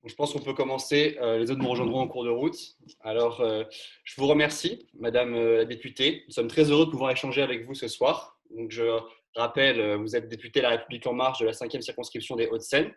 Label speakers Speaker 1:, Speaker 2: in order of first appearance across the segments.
Speaker 1: Je pense qu'on peut commencer. Les autres nous rejoindront en cours de route. Alors, je vous remercie, Madame la députée. Nous sommes très heureux de pouvoir échanger avec vous ce soir. Donc, je rappelle, vous êtes députée de la République En Marche de la 5e circonscription des Hauts-de-Seine.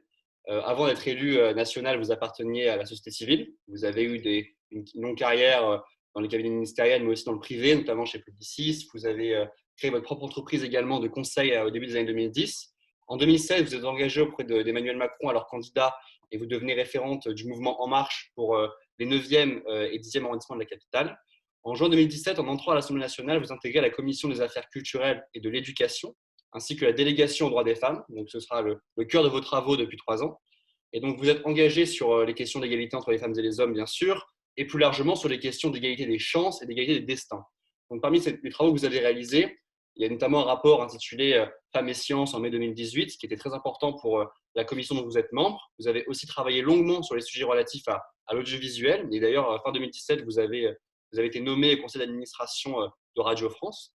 Speaker 1: Avant d'être élu national, vous apparteniez à la société civile. Vous avez eu une longue carrière dans les cabinets ministériels, mais aussi dans le privé, notamment chez Publicis. Vous avez créé votre propre entreprise également de conseil au début des années 2010. En 2016, vous êtes engagé auprès d'Emmanuel Macron, alors candidat, et vous devenez référente du mouvement En Marche pour les 9e et 10e arrondissements de la capitale. En juin 2017, en entrant à l'Assemblée nationale, vous intégrez la commission des affaires culturelles et de l'éducation, ainsi que la délégation aux droits des femmes. Donc, ce sera le cœur de vos travaux depuis 3 ans. Et donc, vous êtes engagé sur les questions d'égalité entre les femmes et les hommes, bien sûr, et plus largement sur les questions d'égalité des chances et d'égalité des destins. Donc, parmi les travaux que vous avez réalisés, il y a notamment un rapport intitulé Femmes et sciences en mai 2018, qui était très important pour la commission dont vous êtes membre. Vous avez aussi travaillé longuement sur les sujets relatifs à l'audiovisuel. Et d'ailleurs, fin 2017, vous avez été nommé au conseil d'administration de Radio France,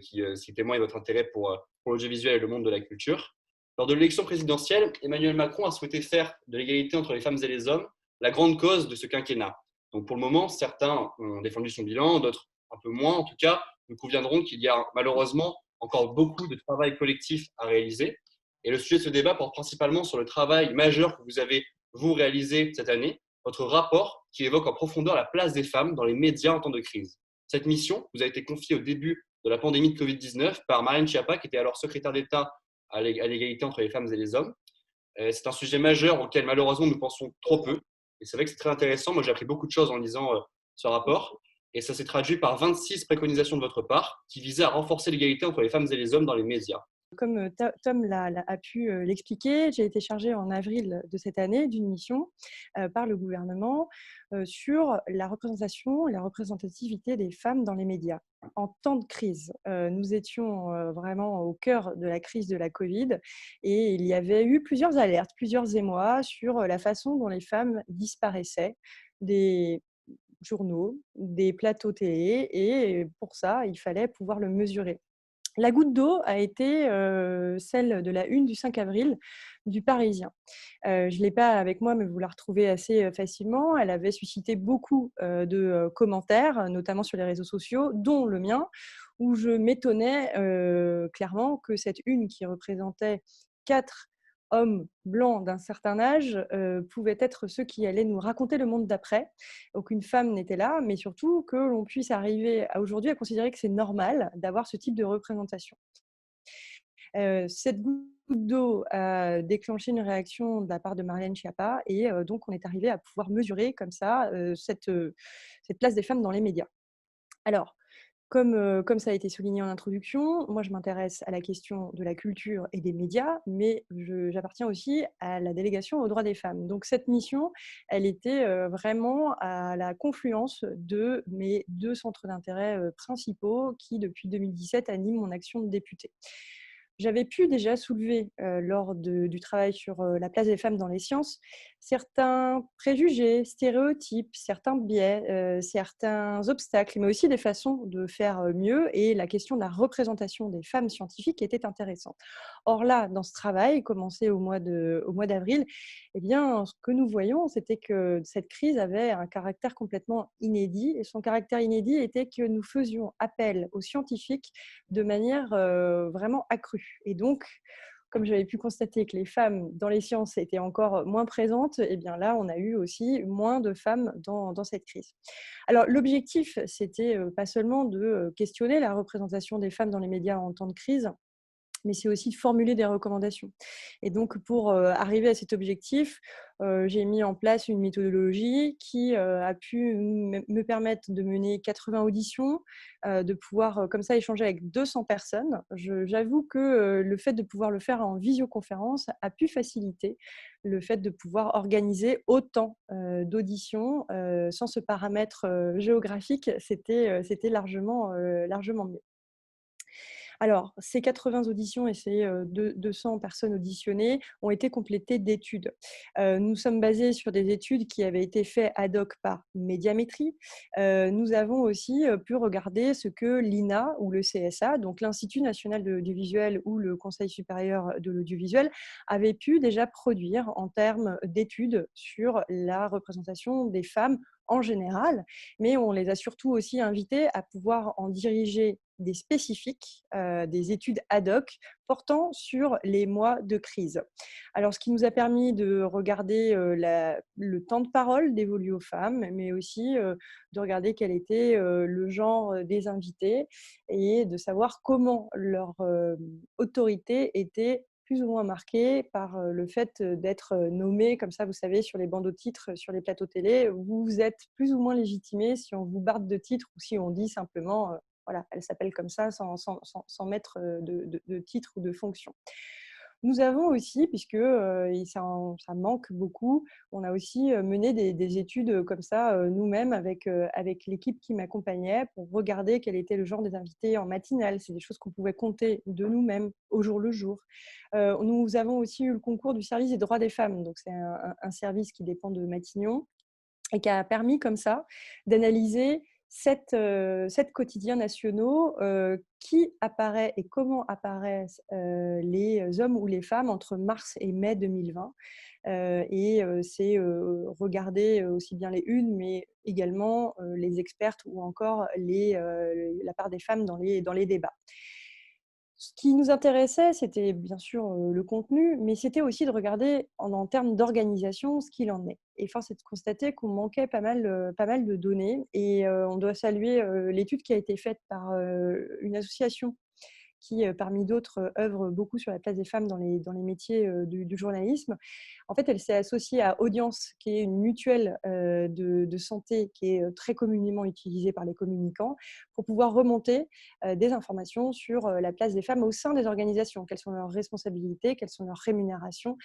Speaker 1: qui témoigne de votre intérêt pour l'audiovisuel et le monde de la culture. Lors de l'élection présidentielle, Emmanuel Macron a souhaité faire de l'égalité entre les femmes et les hommes la grande cause de ce quinquennat. Donc pour le moment, certains ont défendu son bilan, d'autres un peu moins. En tout cas, nous conviendrons qu'il y a malheureusement encore beaucoup de travail collectif à réaliser. Et le sujet de ce débat porte principalement sur le travail majeur que vous avez, vous, réalisé cette année, votre rapport qui évoque en profondeur la place des femmes dans les médias en temps de crise. Cette mission vous a été confiée au début de la pandémie de Covid-19 par Marlène Schiappa, qui était alors secrétaire d'État à l'égalité entre les femmes et les hommes. C'est un sujet majeur auquel malheureusement nous pensons trop peu. Et c'est vrai que c'est très intéressant. Moi, j'ai appris beaucoup de choses en lisant ce rapport. Et ça s'est traduit par 26 préconisations de votre part qui visaient à renforcer l'égalité entre les femmes et les hommes dans les médias.
Speaker 2: Comme Tom a pu l'expliquer, j'ai été chargée en avril de cette année d'une mission par le gouvernement sur la représentation et la représentativité des femmes dans les médias. En temps de crise, nous étions vraiment au cœur de la crise de la Covid et il y avait eu plusieurs alertes, plusieurs émois sur la façon dont les femmes disparaissaient des journaux, des plateaux télé, et pour ça, il fallait pouvoir le mesurer. La goutte d'eau a été celle de la une du 5 avril du Parisien. Je ne l'ai pas avec moi, mais vous la retrouvez assez facilement. Elle avait suscité beaucoup de commentaires, notamment sur les réseaux sociaux, dont le mien, où je m'étonnais clairement que cette une qui représentait 4 hommes blancs d'un certain âge pouvaient être ceux qui allaient nous raconter le monde d'après. Aucune femme n'était là, mais surtout que l'on puisse arriver aujourd'hui à considérer que c'est normal d'avoir ce type de représentation. Cette goutte d'eau a déclenché une réaction de la part de Marlène Schiappa et donc on est arrivé à pouvoir mesurer comme ça cette place des femmes dans les médias. Alors, comme ça a été souligné en introduction, moi je m'intéresse à la question de la culture et des médias, mais j'appartiens aussi à la délégation aux droits des femmes. Donc cette mission, elle était vraiment à la confluence de mes 2 centres d'intérêt principaux qui, depuis 2017, animent mon action de députée. J'avais pu déjà soulever, lors du travail sur la place des femmes dans les sciences, certains préjugés, stéréotypes, certains biais, certains obstacles, mais aussi des façons de faire mieux, et la question de la représentation des femmes scientifiques était intéressante. Or là, dans ce travail, commencé au mois d'avril, eh bien, ce que nous voyons, c'était que cette crise avait un caractère complètement inédit, et son caractère inédit était que nous faisions appel aux scientifiques de manière vraiment accrue. Et donc, comme j'avais pu constater que les femmes dans les sciences étaient encore moins présentes, eh bien là, on a eu aussi moins de femmes dans cette crise. Alors, l'objectif, c'était pas seulement de questionner la représentation des femmes dans les médias en temps de crise, mais c'est aussi de formuler des recommandations. Et donc, pour arriver à cet objectif, j'ai mis en place une méthodologie qui a pu me permettre de mener 80 auditions, de pouvoir comme ça échanger avec 200 personnes. J'avoue que le fait de pouvoir le faire en visioconférence a pu faciliter le fait de pouvoir organiser autant d'auditions sans ce paramètre géographique. C'était largement mieux. Alors, ces 80 auditions et ces 200 personnes auditionnées ont été complétées d'études. Nous sommes basés sur des études qui avaient été faites ad hoc par Médiamétrie. Nous avons aussi pu regarder ce que l'INA ou le CSA, donc l'Institut national de l'audiovisuel ou le Conseil supérieur de l'audiovisuel, avaient pu déjà produire en termes d'études sur la représentation des femmes en général, mais on les a surtout aussi invités à pouvoir en diriger des spécifiques, des études ad hoc portant sur les mois de crise. Alors, ce qui nous a permis de regarder le temps de parole dévolu aux femmes, mais aussi de regarder quel était le genre des invités et de savoir comment leur autorité était plus ou moins marquée par le fait d'être nommé comme ça, vous savez, sur les bandeaux de titres, sur les plateaux télé, vous êtes plus ou moins légitimé si on vous barde de titre ou si on dit simplement voilà, elle s'appelle comme ça sans mettre de titre ou de fonction. Nous avons aussi, puisque ça manque beaucoup, on a aussi mené des études comme ça nous-mêmes avec l'équipe qui m'accompagnait pour regarder quel était le genre des invités en matinale. C'est des choses qu'on pouvait compter de nous-mêmes au jour le jour. Nous avons aussi eu le concours du service des droits des femmes. Donc, c'est un service qui dépend de Matignon et qui a permis comme ça d'analyser 7 quotidiens nationaux qui apparaît et comment apparaissent les hommes ou les femmes entre mars et mai 2020. C'est regarder aussi bien les unes, mais également les expertes ou encore la part des femmes dans les débats. Ce qui nous intéressait, c'était bien sûr le contenu, mais c'était aussi de regarder en termes d'organisation ce qu'il en est. Et force est de constater qu'on manquait pas mal de données. Et on doit saluer l'étude qui a été faite par une association qui, parmi d'autres, œuvre beaucoup sur la place des femmes dans les métiers du journalisme. En fait, elle s'est associée à Audience, qui est une mutuelle de santé qui est très communément utilisée par les communicants, pour pouvoir remonter des informations sur la place des femmes au sein des organisations. Quelles sont leurs responsabilités, quelles sont leurs rémunérations,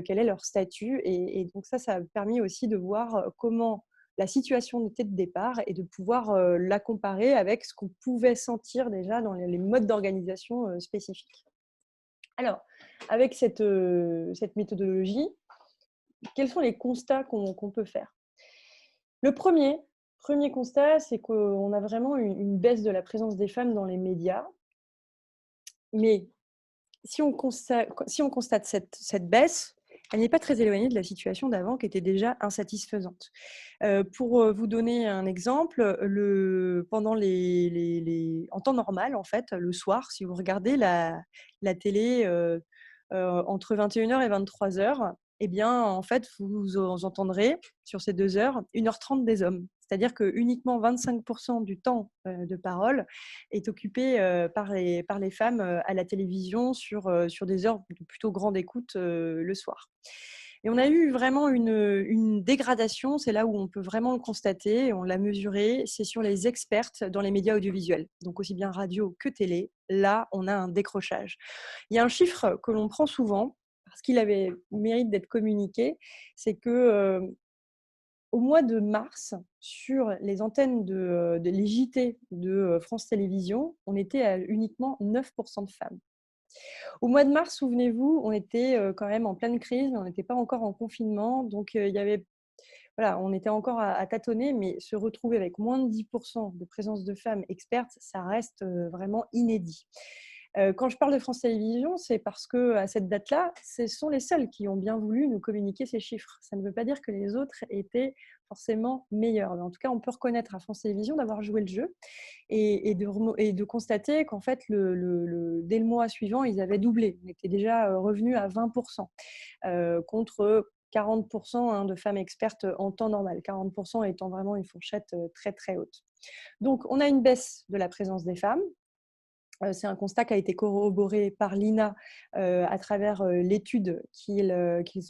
Speaker 2: quel est leur statut. Et donc ça a permis aussi de voir comment la situation était de départ et de pouvoir la comparer avec ce qu'on pouvait sentir déjà dans les modes d'organisation spécifiques. Alors, avec cette méthodologie, quels sont les constats qu'on peut faire? Le premier constat, c'est qu'on a vraiment une baisse de la présence des femmes dans les médias. Mais si on constate cette baisse, elle n'est pas très éloignée de la situation d'avant qui était déjà insatisfaisante. Pour vous donner un exemple, en temps normal, en fait, le soir, si vous regardez la télé entre 21h et 23h, eh bien, en fait, vous entendrez sur ces 2 heures 1h30 des hommes. C'est-à-dire que uniquement 25% du temps de parole est occupé par les femmes à la télévision sur des heures de plutôt grande écoute le soir. Et on a eu vraiment une dégradation, c'est là où on peut vraiment le constater, on l'a mesuré, c'est sur les expertes dans les médias audiovisuels, donc aussi bien radio que télé. Là, on a un décrochage. Il y a un chiffre que l'on prend souvent, parce qu'il avait mérite d'être communiqué, c'est que au mois de mars, sur les antennes les JT de France Télévisions, on était à uniquement 9% de femmes. Au mois de mars, souvenez-vous, on était quand même en pleine crise, on n'était pas encore en confinement, donc il y avait, voilà, on était encore à tâtonner, mais se retrouver avec moins de 10% de présence de femmes expertes, ça reste vraiment inédit. Quand je parle de France Télévisions, c'est parce qu'à cette date-là, ce sont les seuls qui ont bien voulu nous communiquer ces chiffres. Ça ne veut pas dire que les autres étaient forcément meilleurs. Mais en tout cas, on peut reconnaître à France Télévisions d'avoir joué le jeu et de constater qu'en fait, dès le mois suivant, ils avaient doublé. On était déjà revenu à 20% contre 40% de femmes expertes en temps normal, 40% étant vraiment une fourchette très très haute. Donc, on a une baisse de la présence des femmes. C'est un constat qui a été corroboré par l'INA à travers l'étude qu'ils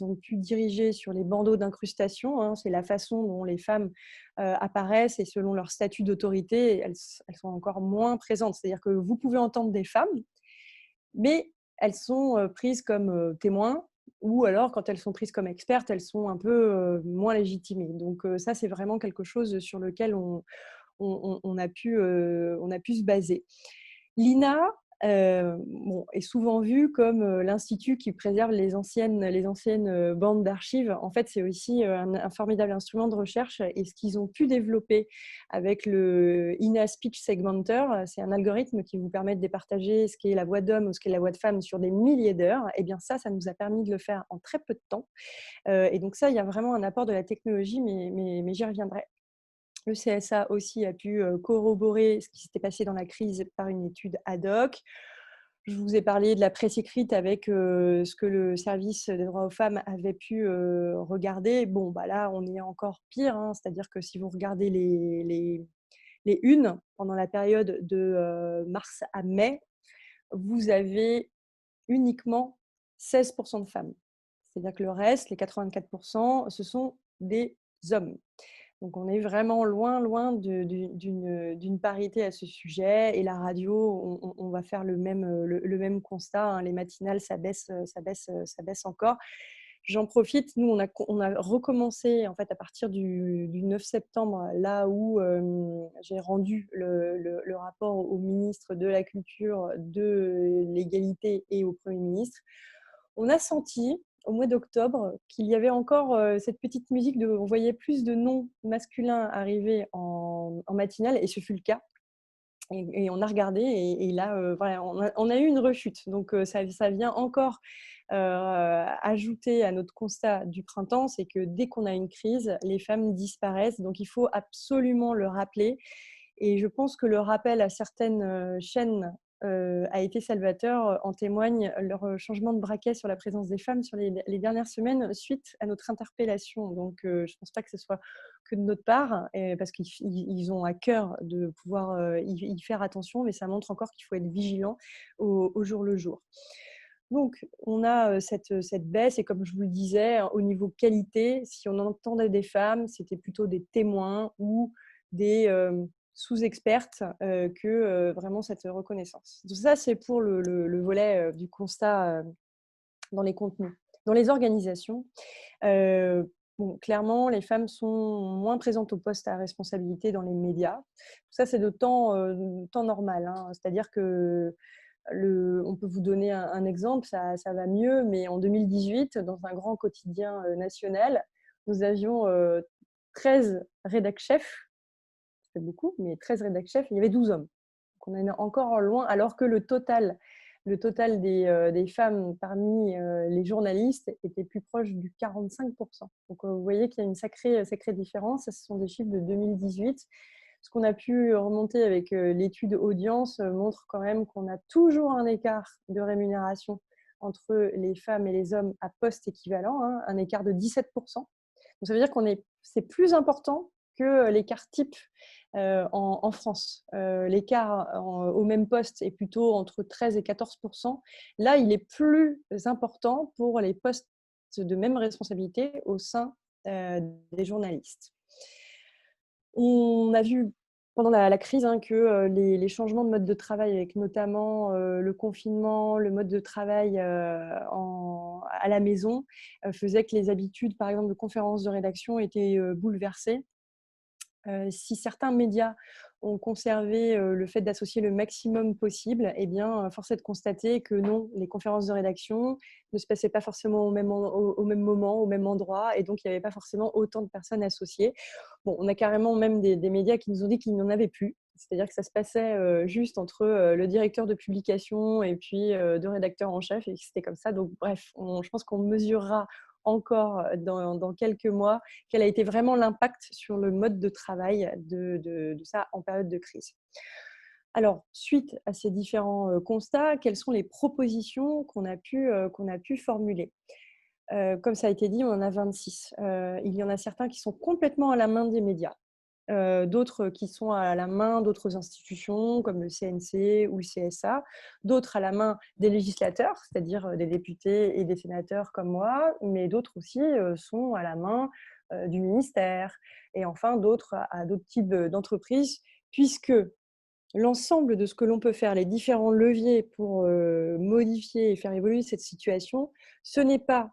Speaker 2: ont pu diriger sur les bandeaux d'incrustation. C'est la façon dont les femmes apparaissent et selon leur statut d'autorité, elles sont encore moins présentes. C'est-à-dire que vous pouvez entendre des femmes, mais elles sont prises comme témoins, ou alors quand elles sont prises comme expertes, elles sont un peu moins légitimées. Donc ça, c'est vraiment quelque chose sur lequel on a pu se baser. L'INA Bon, est souvent vu comme l'institut qui préserve les anciennes bandes d'archives. En fait, c'est aussi un formidable instrument de recherche et ce qu'ils ont pu développer avec le INA Speech Segmenter, c'est un algorithme qui vous permet de départager ce qui est la voix d'homme ou ce qui est la voix de femme sur des milliers d'heures. Et bien ça nous a permis de le faire en très peu de temps. Et donc ça, il y a vraiment un apport de la technologie, mais j'y reviendrai. Le CSA aussi a pu corroborer ce qui s'était passé dans la crise par une étude ad hoc. Je vous ai parlé de la presse écrite avec ce que le service des droits aux femmes avait pu regarder. Bon, bah là, on est encore pire, hein. C'est-à-dire que si vous regardez les unes pendant la période de mars à mai, vous avez uniquement 16% de femmes. C'est-à-dire que le reste, les 84%, ce sont des hommes. Donc, on est vraiment loin d'une parité à ce sujet. Et la radio, on va faire le même constat, hein. Les matinales, ça baisse encore. J'en profite. Nous, on a recommencé en fait à partir du 9 septembre, là où j'ai rendu le rapport au ministre de la Culture, de l'égalité et au Premier ministre. On a senti au mois d'octobre qu'il y avait encore cette petite musique on voyait plus de noms masculins arriver en matinale, et ce fut le cas. Et on a regardé, et là, voilà, on a eu une rechute. Donc, ça vient encore ajouter à notre constat du printemps, c'est que dès qu'on a une crise, les femmes disparaissent. Donc, il faut absolument le rappeler. Et je pense que le rappel à certaines chaînes a été salvateur. En témoigne leur changement de braquet sur la présence des femmes sur les dernières semaines suite à notre interpellation. Donc, je ne pense pas que ce soit que de notre part, parce qu'ils ont à cœur de pouvoir y faire attention, mais ça montre encore qu'il faut être vigilant au jour le jour. Donc, on a cette baisse, et comme je vous le disais, au niveau qualité, si on entendait des femmes, c'était plutôt des témoins ou des sous-expertes que vraiment cette reconnaissance. Donc ça, c'est pour le volet du constat dans les contenus. Dans les organisations, bon, clairement, les femmes sont moins présentes au poste à responsabilité dans les médias. Ça, c'est de temps normal, hein. C'est-à-dire que on peut vous donner un exemple, ça va mieux, mais en 2018, dans un grand quotidien national, nous avions 13 rédac chefs, ça fait beaucoup, mais 13 rédac chefs, il y avait 12 hommes. Donc on est encore loin, alors que le total des femmes parmi les journalistes était plus proche du 45%. Donc vous voyez qu'il y a une sacrée différence. Ce sont des chiffres de 2018. Ce qu'on a pu remonter avec l'étude audience montre quand même qu'on a toujours un écart de rémunération entre les femmes et les hommes à poste équivalent, hein, un écart de 17%. Donc ça veut dire c'est plus important que l'écart type en France. L'écart au même poste est plutôt entre 13 et 14%. Là, il est plus important pour les postes de même responsabilité au sein des journalistes. On a vu pendant la crise que les changements de mode de travail, avec notamment le confinement, le mode de travail à la maison, faisaient que les habitudes, par exemple, de conférences de rédaction étaient bouleversées. Si certains médias ont conservé le fait d'associer le maximum possible, eh bien, force est de constater que non, les conférences de rédaction ne se passaient pas forcément au même moment, au même endroit, et donc il n'y avait pas forcément autant de personnes associées. Bon, on a carrément même des médias qui nous ont dit qu'il n'y en avait plus. C'est-à-dire que ça se passait juste entre le directeur de publication et puis deux rédacteurs en chef, et que c'était comme ça. Donc bref, je pense qu'on mesurera encore dans quelques mois quel a été vraiment l'impact sur le mode de travail de ça en période de crise. Alors, suite à ces différents constats, quelles sont les propositions qu'on a pu formuler ? Comme ça a été dit, on en a 26. Il y en a certains qui sont complètement à la main des médias. D'autres qui sont à la main d'autres institutions comme le CNC ou le CSA, d'autres à la main des législateurs, c'est-à-dire des députés et des sénateurs comme moi, mais d'autres aussi sont à la main du ministère, et enfin d'autres à d'autres types d'entreprises, puisque l'ensemble de ce que l'on peut faire, les différents leviers pour modifier et faire évoluer cette situation, ce n'est pas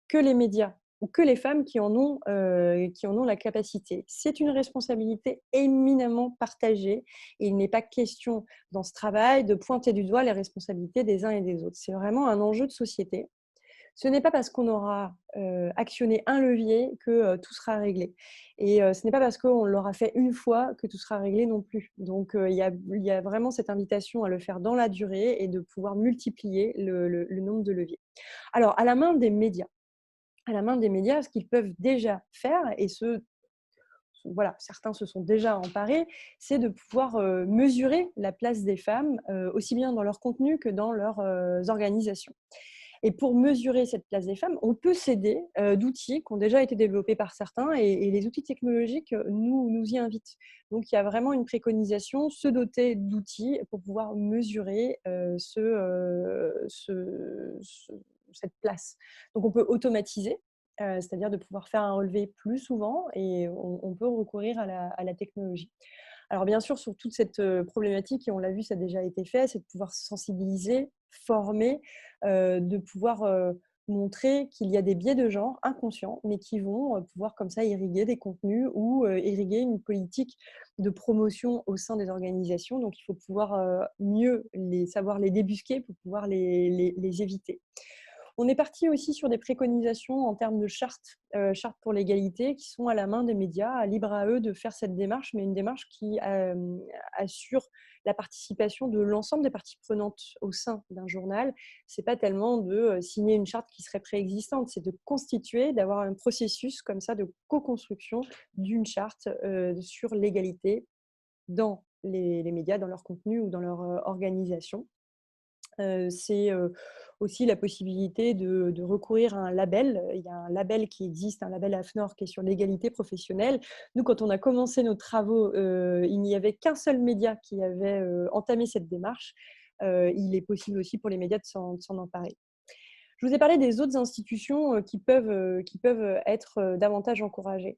Speaker 2: que les médias ou que les femmes qui en ont la capacité. C'est une responsabilité éminemment partagée et il n'est pas question dans ce travail de pointer du doigt les responsabilités des uns et des autres. C'est vraiment un enjeu de société. Ce n'est pas parce qu'on aura actionné un levier que tout sera réglé. Et ce n'est pas parce qu'on l'aura fait une fois que tout sera réglé non plus. Donc, il y a vraiment cette invitation à le faire dans la durée et de pouvoir multiplier le nombre de leviers. Alors, à la main des médias, ce qu'ils peuvent déjà faire, et voilà, certains se sont déjà emparés, c'est de pouvoir mesurer la place des femmes, aussi bien dans leur contenu que dans leurs organisations. Et pour mesurer cette place des femmes, on peut s'aider d'outils qui ont déjà été développés par certains et les outils technologiques nous y invitent. Donc, il y a vraiment une préconisation, se doter d'outils pour pouvoir mesurer cette place. Donc, on peut automatiser, c'est-à-dire de pouvoir faire un relevé plus souvent et on peut recourir à la technologie. Alors bien sûr, sur toute cette problématique, et on l'a vu, ça a déjà été fait, c'est de pouvoir sensibiliser, former, de pouvoir montrer qu'il y a des biais de genre inconscients, mais qui vont pouvoir comme ça irriguer des contenus ou irriguer une politique de promotion au sein des organisations. Donc il faut pouvoir savoir les débusquer pour pouvoir les éviter. On est parti aussi sur des préconisations en termes de chartes pour l'égalité, qui sont à la main des médias, libre à eux de faire cette démarche, mais une démarche qui assure la participation de l'ensemble des parties prenantes au sein d'un journal. Ce n'est pas tellement de signer une charte qui serait préexistante, c'est de constituer, d'avoir un processus comme ça de co-construction d'une charte sur l'égalité dans les médias, dans leur contenu ou dans leur organisation. C'est aussi la possibilité de recourir à un label. Il y a un label qui existe, un label AFNOR qui est sur l'égalité professionnelle. Nous, quand on a commencé nos travaux, il n'y avait qu'un seul média qui avait entamé cette démarche. Il est possible aussi pour les médias de s'en emparer. Je vous ai parlé des autres institutions qui peuvent être davantage encouragées.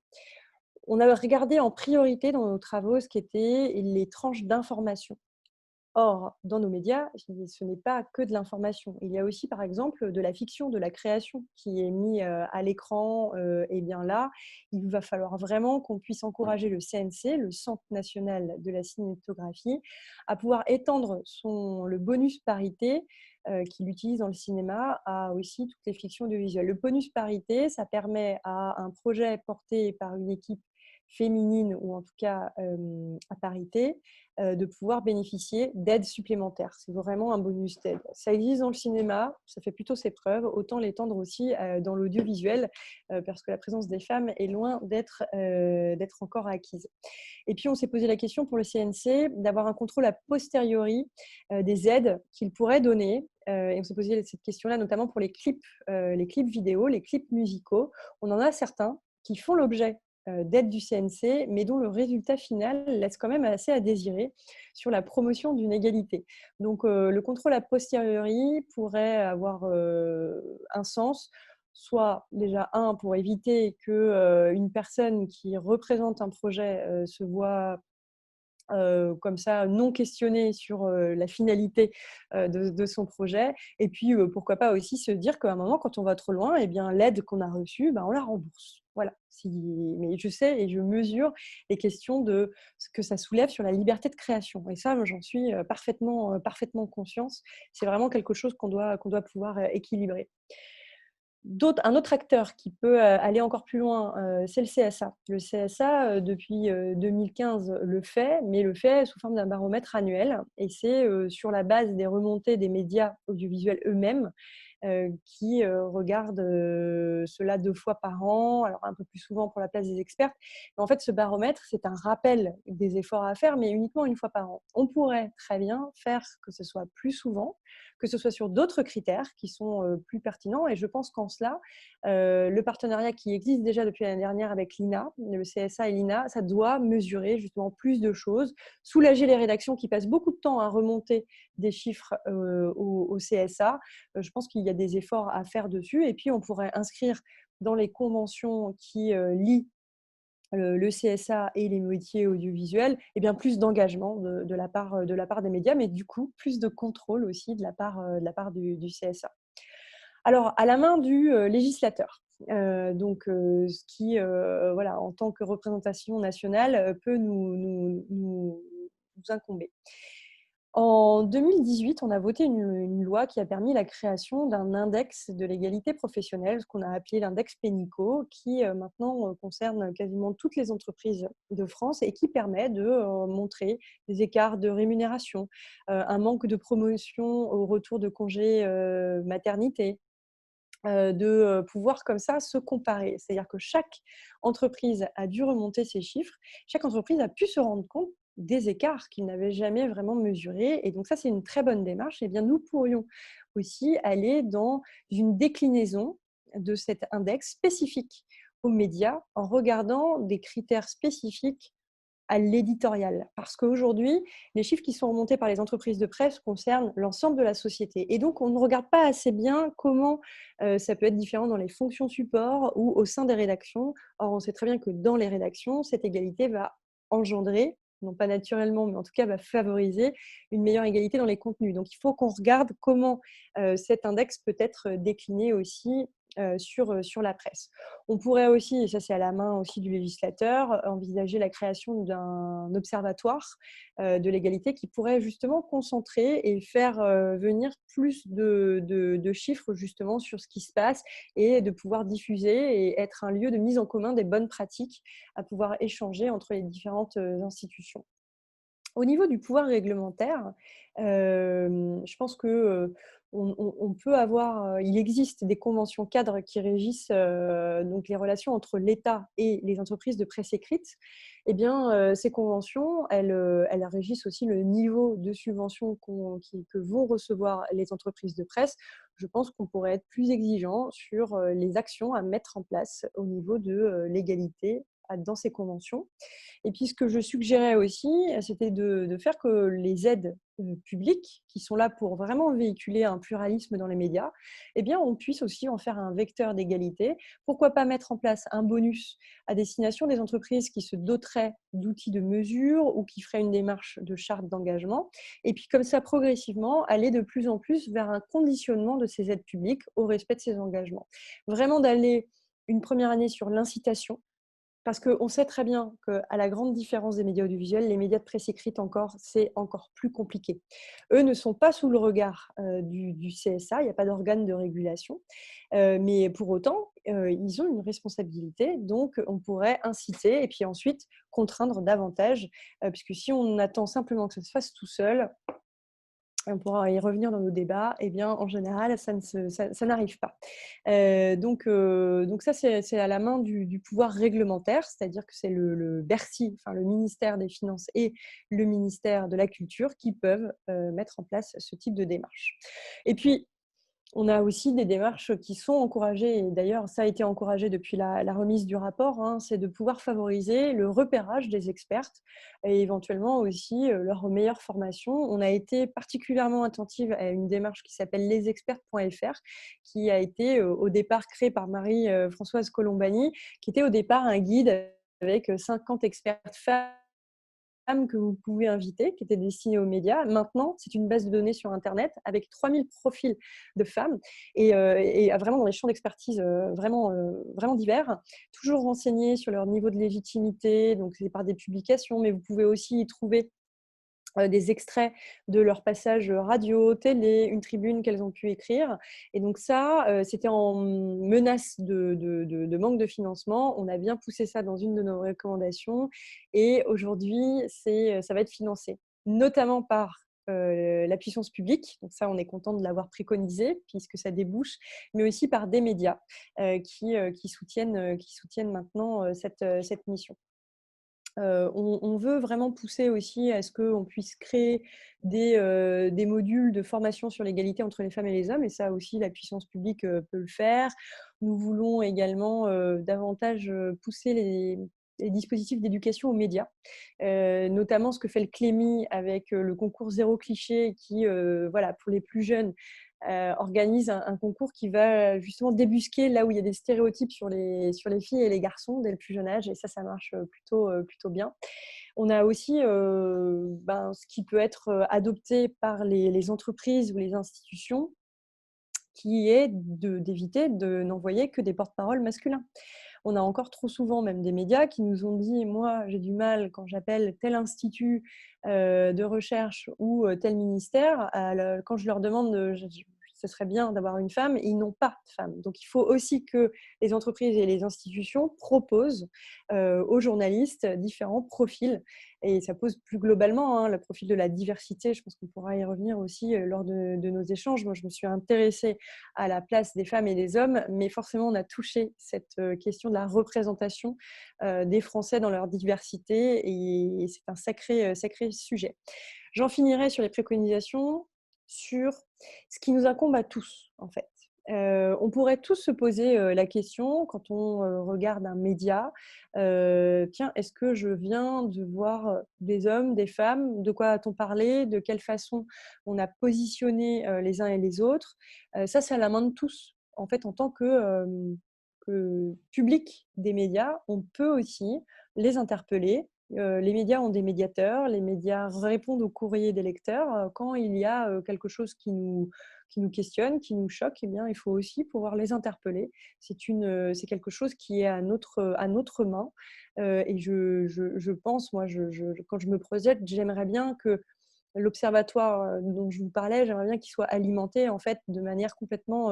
Speaker 2: On a regardé en priorité dans nos travaux ce qu'étaient les tranches d'information. Or, dans nos médias, ce n'est pas que de l'information. Il y a aussi, par exemple, de la fiction, de la création qui est mis à l'écran. Et bien là, il va falloir vraiment qu'on puisse encourager le CNC, le Centre national de la cinématographie, à pouvoir étendre le bonus parité qu'il utilise dans le cinéma à aussi toutes les fictions audiovisuelles. Le bonus parité, ça permet à un projet porté par une équipe féminine ou en tout cas à parité, de pouvoir bénéficier d'aides supplémentaires. C'est vraiment un bonus d'aide. Ça existe dans le cinéma, ça fait plutôt ses preuves, autant l'étendre aussi dans l'audiovisuel, parce que la présence des femmes est loin d'être encore acquise. Et puis, on s'est posé la question pour le CNC d'avoir un contrôle a posteriori des aides qu'il pourrait donner. Et on s'est posé cette question-là notamment pour les clips vidéo, les clips musicaux. On en a certains qui font l'objet d'aide du CNC, mais dont le résultat final laisse quand même assez à désirer sur la promotion d'une égalité. Donc, le contrôle a posteriori pourrait avoir un sens, soit déjà pour éviter qu'une personne qui représente un projet se voit comme ça, non questionné sur la finalité de son projet. Et puis, pourquoi pas aussi se dire qu'à un moment, quand on va trop loin, eh bien, l'aide qu'on a reçue, on la rembourse. Voilà. Mais je sais et je mesure les questions de ce que ça soulève sur la liberté de création. Et ça, j'en suis parfaitement conscience. C'est vraiment quelque chose qu'on doit pouvoir équilibrer. Un autre acteur qui peut aller encore plus loin, c'est le CSA. Le CSA, depuis 2015, le fait, mais le fait sous forme d'un baromètre annuel. Et c'est sur la base des remontées des médias audiovisuels eux-mêmes qui regardent cela 2 fois par an, alors un peu plus souvent pour la place des experts. Mais en fait, ce baromètre, c'est un rappel des efforts à faire, mais uniquement 1 fois par an. On pourrait très bien faire que ce soit plus souvent, que ce soit sur d'autres critères qui sont plus pertinents. Et je pense qu'en cela, le partenariat qui existe déjà depuis l'année dernière avec l'INA, le CSA et l'INA, ça doit mesurer justement plus de choses, soulager les rédactions qui passent beaucoup de temps à remonter des chiffres au CSA. Je pense qu'il y a des efforts à faire dessus. Et puis, on pourrait inscrire dans les conventions qui lient le CSA et les métiers audiovisuels, et bien plus d'engagement de la part des médias, mais du coup, plus de contrôle aussi de la part du CSA. Alors, à la main du législateur. Ce qui, voilà, en tant que représentation nationale, peut nous incomber. En 2018, on a voté une loi qui a permis la création d'un index de l'égalité professionnelle, ce qu'on a appelé l'index Pénicaud, qui maintenant concerne quasiment toutes les entreprises de France et qui permet de montrer des écarts de rémunération, un manque de promotion au retour de congé maternité, de pouvoir comme ça se comparer. C'est-à-dire que chaque entreprise a dû remonter ses chiffres, chaque entreprise a pu se rendre compte des écarts qu'ils n'avaient jamais vraiment mesurés. Et donc ça, c'est une très bonne démarche. Et bien, nous pourrions aussi aller dans une déclinaison de cet index spécifique aux médias en regardant des critères spécifiques à l'éditorial. Parce qu'aujourd'hui, les chiffres qui sont remontés par les entreprises de presse concernent l'ensemble de la société. Et donc, on ne regarde pas assez bien comment ça peut être différent dans les fonctions support ou au sein des rédactions. Or, on sait très bien que dans les rédactions, cette égalité va engendrer, non pas naturellement, mais en tout cas va favoriser une meilleure égalité dans les contenus. Donc, il faut qu'on regarde comment cet index peut être décliné aussi sur la presse. On pourrait aussi, et ça c'est à la main aussi du législateur, envisager la création d'un observatoire de l'égalité qui pourrait justement concentrer et faire venir plus de chiffres justement sur ce qui se passe et de pouvoir diffuser et être un lieu de mise en commun des bonnes pratiques à pouvoir échanger entre les différentes institutions. Au niveau du pouvoir réglementaire, je pense que on peut avoir, il existe des conventions cadres qui régissent donc les relations entre l'État et les entreprises de presse écrite. Eh bien, ces conventions, elles régissent aussi le niveau de subvention que vont recevoir les entreprises de presse. Je pense qu'on pourrait être plus exigeant sur les actions à mettre en place au niveau de l'égalité dans ces conventions. Et puis, ce que je suggérais aussi, c'était de faire que les aides publiques, qui sont là pour vraiment véhiculer un pluralisme dans les médias, eh bien, on puisse aussi en faire un vecteur d'égalité. Pourquoi pas mettre en place un bonus à destination des entreprises qui se doteraient d'outils de mesure ou qui feraient une démarche de charte d'engagement. Et puis, comme ça, progressivement, aller de plus en plus vers un conditionnement de ces aides publiques au respect de ces engagements. Vraiment d'aller une première année sur l'incitation, parce qu'on sait très bien qu'à la grande différence des médias audiovisuels, les médias de presse écrite encore, c'est encore plus compliqué. Eux ne sont pas sous le regard du CSA, il n'y a pas d'organe de régulation, mais pour autant, ils ont une responsabilité, donc on pourrait inciter et puis ensuite contraindre davantage, puisque si on attend simplement que ça se fasse tout seul, on pourra y revenir dans nos débats, eh bien, en général, ça n'arrive pas. Donc ça, c'est à la main du pouvoir réglementaire, c'est-à-dire que c'est le Bercy, enfin le ministère des Finances et le ministère de la Culture qui peuvent mettre en place ce type de démarche. Et puis, on a aussi des démarches qui sont encouragées, et d'ailleurs ça a été encouragé depuis la remise du rapport, hein, c'est de pouvoir favoriser le repérage des expertes et éventuellement aussi leur meilleure formation. On a été particulièrement attentive à une démarche qui s'appelle lesexperts.fr, qui a été au départ créée par Marie-Françoise Colombani, qui était au départ un guide avec 50 expertes femmes que vous pouvez inviter, qui était destinée aux médias. Maintenant, c'est une base de données sur Internet avec 3000 profils de femmes et vraiment dans des champs d'expertise vraiment divers, toujours renseignés sur leur niveau de légitimité, donc c'est par des publications, mais vous pouvez aussi y trouver des extraits de leur passage radio, télé, une tribune qu'elles ont pu écrire. Et donc ça, c'était en menace de manque de financement. On a bien poussé ça dans une de nos recommandations. Et aujourd'hui, ça va être financé, notamment par la puissance publique. Donc ça, on est content de l'avoir préconisé, puisque ça débouche, mais aussi par des médias qui soutiennent maintenant cette mission. On veut vraiment pousser aussi à ce qu'on puisse créer des modules de formation sur l'égalité entre les femmes et les hommes, et ça aussi, la puissance publique peut le faire. Nous voulons également davantage pousser les dispositifs d'éducation aux médias, notamment ce que fait le Clémy avec le concours Zéro Cliché qui, voilà, pour les plus jeunes, organise un concours qui va justement débusquer là où il y a des stéréotypes sur les filles et les garçons dès le plus jeune âge, et ça marche plutôt bien. On a aussi ce qui peut être adopté par les entreprises ou les institutions, qui est d'éviter de n'envoyer que des porte-paroles masculins. On a encore trop souvent même des médias qui nous ont dit: «Moi, j'ai du mal quand j'appelle tel institut, de recherche ou tel ministère, quand je leur demande, ce serait bien d'avoir une femme», ils n'ont pas de femme. Donc il faut aussi que les entreprises et les institutions proposent, aux journalistes différents profils et ça pose plus globalement, hein, le profil de la diversité. Je pense qu'on pourra y revenir aussi, lors de nos échanges. Moi, je me suis intéressée à la place des femmes et des hommes, mais forcément, on a touché cette question de la représentation des Français dans leur diversité et c'est un sacré sujet. J'en finirai sur les préconisations, sur ce qui nous incombe à tous, en fait. On pourrait tous se poser la question quand on regarde un média, tiens, est-ce que je viens de voir des hommes, des femmes? De quoi a-t-on parlé? De quelle façon on a positionné les uns et les autres? Ça, c'est à la main de tous. En fait, en tant que public des médias, on peut aussi les interpeller. Les médias ont des médiateurs, les médias répondent aux courriers des lecteurs. Quand il y a quelque chose qui nous questionne, qui nous choque, eh bien, il faut aussi pouvoir les interpeller. C'est quelque chose qui est à notre main. Et je pense, moi, quand je me projette, j'aimerais bien que l'observatoire dont je vous parlais, j'aimerais bien qu'il soit alimenté en fait de manière complètement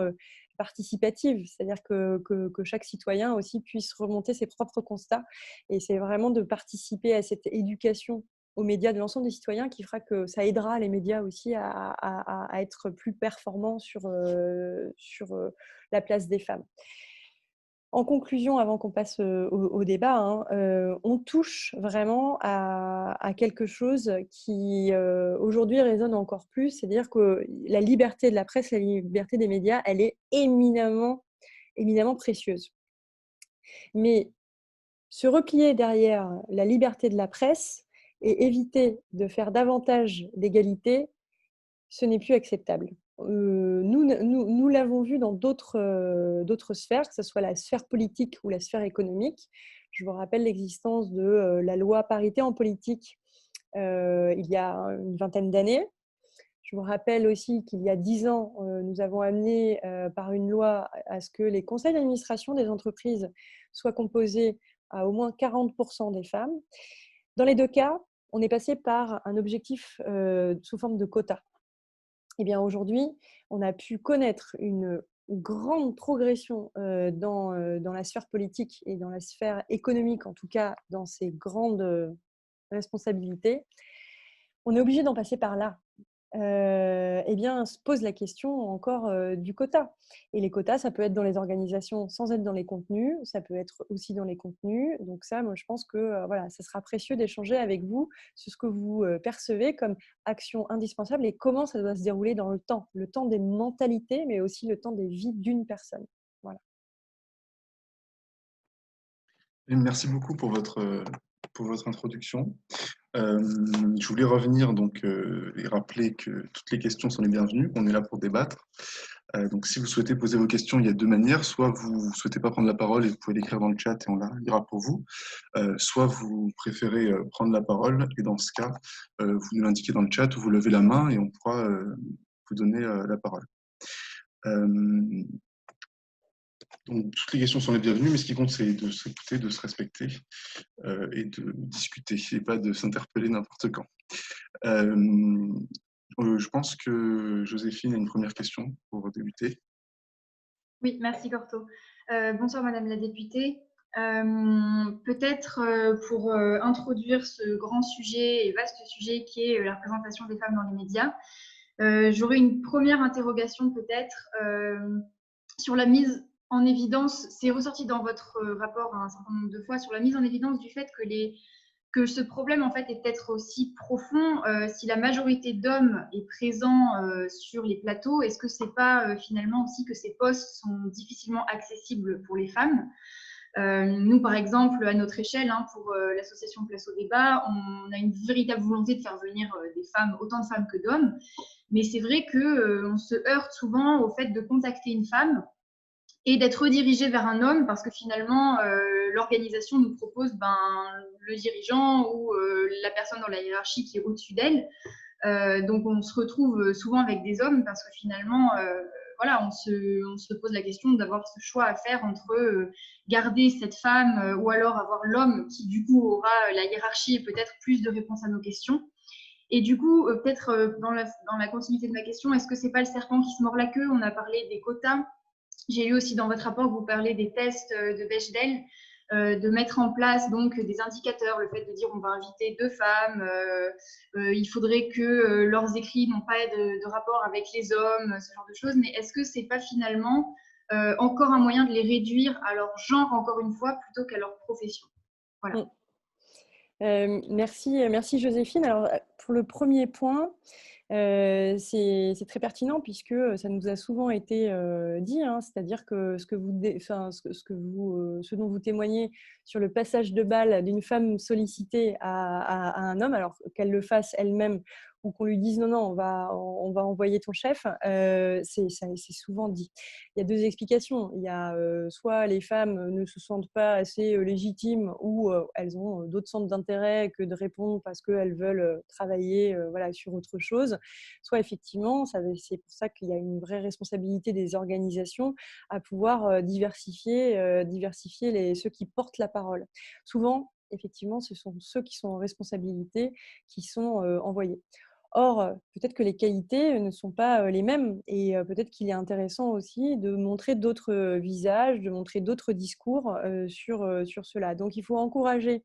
Speaker 2: participative, c'est-à-dire que chaque citoyen aussi puisse remonter ses propres constats. Et c'est vraiment de participer à cette éducation aux médias de l'ensemble des citoyens qui fera que ça aidera les médias aussi à être plus performants sur la place des femmes. En conclusion, avant qu'on passe au débat, hein, on touche vraiment à quelque chose qui aujourd'hui résonne encore plus, c'est-à-dire que la liberté de la presse, la liberté des médias, elle est éminemment précieuse. Mais se replier derrière la liberté de la presse et éviter de faire davantage d'égalité, ce n'est plus acceptable. Nous l'avons vu dans d'autres sphères, que ce soit la sphère politique ou la sphère économique. Je vous rappelle l'existence de la loi parité en politique il y a une vingtaine d'années. Je vous rappelle aussi qu'il y a 10 ans, nous avons amené par une loi à ce que les conseils d'administration des entreprises soient composés à au moins 40% des femmes. Dans les deux cas, on est passé par un objectif sous forme de quota. Eh bien, aujourd'hui, on a pu connaître une grande progression dans la sphère politique et dans la sphère économique, en tout cas dans ces grandes responsabilités. On est obligé d'en passer par là. Eh bien, se pose la question encore du quota. Et les quotas, ça peut être dans les organisations sans être dans les contenus, ça peut être aussi dans les contenus. Donc ça, moi, je pense que voilà, ça sera précieux d'échanger avec vous sur ce que vous percevez comme action indispensable et comment ça doit se dérouler dans le temps des mentalités, mais aussi le temps des vies d'une personne. Voilà.
Speaker 3: Et merci beaucoup pour votre introduction. Je voulais revenir donc et rappeler que toutes les questions sont les bienvenues, qu'on est là pour débattre. Donc si vous souhaitez poser vos questions, il y a deux manières. Soit vous ne souhaitez pas prendre la parole et vous pouvez l'écrire dans le chat et on la lira pour vous. Soit vous préférez prendre la parole et dans ce cas, vous nous l'indiquez dans le chat ou vous levez la main et on pourra vous donner la parole. Donc, toutes les questions sont les bienvenues, mais ce qui compte, c'est de s'écouter, de se respecter et de discuter, et pas de s'interpeller n'importe quand. Je pense que Joséphine a une première question pour débuter.
Speaker 4: Oui, merci Corto. Bonsoir Madame la députée. Peut-être pour introduire ce grand sujet et vaste sujet qui est la représentation des femmes dans les médias, j'aurais une première interrogation peut-être sur la mise en évidence, c'est ressorti dans votre rapport un certain nombre de fois, sur la mise en évidence du fait que ce problème en fait est peut-être aussi profond si la majorité d'hommes est présent sur les plateaux. Est-ce que c'est pas finalement aussi que ces postes sont difficilement accessibles pour les femmes? Nous, par exemple, à notre échelle, hein, pour l'association Place au débat, on a une véritable volonté de faire venir des femmes, autant de femmes que d'hommes. Mais c'est vrai qu'on se heurte souvent au fait de contacter une femme et d'être redirigé vers un homme parce que finalement, l'organisation nous propose le dirigeant ou la personne dans la hiérarchie qui est au-dessus d'elle. Donc, on se retrouve souvent avec des hommes parce que finalement, voilà, on se pose la question d'avoir ce choix à faire entre garder cette femme ou alors avoir l'homme qui du coup aura la hiérarchie et peut-être plus de réponses à nos questions. Et du coup, peut-être dans la continuité de ma question, est-ce que c'est pas le serpent qui se mord la queue? On a parlé des quotas. J'ai lu aussi dans votre rapport que vous parlez des tests de Bechdel, de mettre en place donc des indicateurs, le fait de dire on va inviter 2 femmes, il faudrait que leurs écrits n'ont pas de rapport avec les hommes, ce genre de choses. Mais est-ce que c'est pas finalement encore un moyen de les réduire à leur genre, encore une fois, plutôt qu'à leur profession? Voilà.
Speaker 2: Merci Joséphine. Alors, pour le premier point, c'est très pertinent puisque ça nous a souvent été dit, hein, c'est-à-dire que ce dont vous témoignez sur le passage de balle d'une femme sollicitée à un homme, alors qu'elle le fasse elle-même ou qu'on lui dise non, on va envoyer ton chef, c'est souvent dit. Il y a 2 explications. Il y a soit les femmes ne se sentent pas assez légitimes ou elles ont d'autres centres d'intérêt que de répondre parce qu'elles veulent travailler voilà, sur autre chose. Soit effectivement, c'est pour ça qu'il y a une vraie responsabilité des organisations à pouvoir diversifier ceux qui portent la parole. Souvent, effectivement, ce sont ceux qui sont en responsabilité qui sont envoyés. Or, peut-être que les qualités ne sont pas les mêmes et peut-être qu'il est intéressant aussi de montrer d'autres visages, de montrer d'autres discours sur cela. Donc, il faut encourager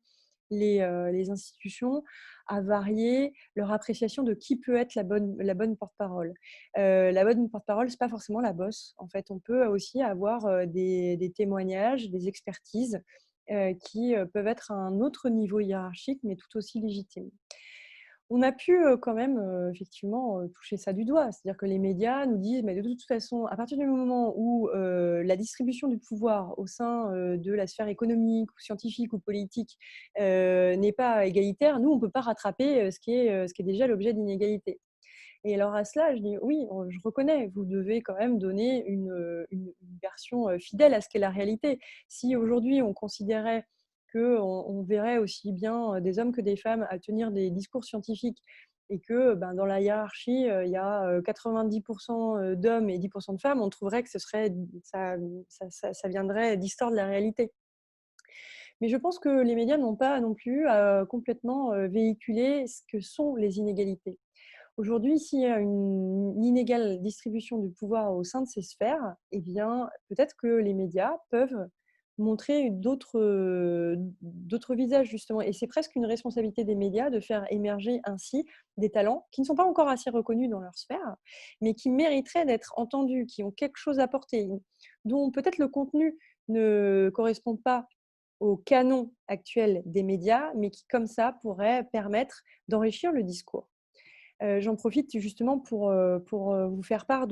Speaker 2: les institutions à varier leur appréciation de qui peut être la bonne porte-parole. La bonne porte-parole, ce n'est pas forcément la bosse. En fait, on peut aussi avoir des témoignages, des expertises qui peuvent être à un autre niveau hiérarchique, mais tout aussi légitimes. On a pu quand même effectivement toucher ça du doigt. C'est-à-dire que les médias nous disent, mais de toute façon, à partir du moment où la distribution du pouvoir au sein de la sphère économique ou scientifique ou politique n'est pas égalitaire, nous, on ne peut pas rattraper ce qui est déjà l'objet d'inégalité. Et alors à cela, je dis oui, je reconnais, vous devez quand même donner une version fidèle à ce qu'est la réalité. Si aujourd'hui on considérait qu'on verrait aussi bien des hommes que des femmes à tenir des discours scientifiques et que dans la hiérarchie, il y a 90% d'hommes et 10% de femmes, on trouverait que ça viendrait distordre la réalité. Mais je pense que les médias n'ont pas non plus complètement véhiculé ce que sont les inégalités. Aujourd'hui, s'il y a une inégale distribution du pouvoir au sein de ces sphères, eh bien, peut-être que les médias peuvent montrer d'autres visages, justement. Et c'est presque une responsabilité des médias de faire émerger ainsi des talents qui ne sont pas encore assez reconnus dans leur sphère, mais qui mériteraient d'être entendus, qui ont quelque chose à porter, dont peut-être le contenu ne correspond pas au canon actuel des médias, mais qui, comme ça, pourrait permettre d'enrichir le discours. J'en profite justement pour vous faire part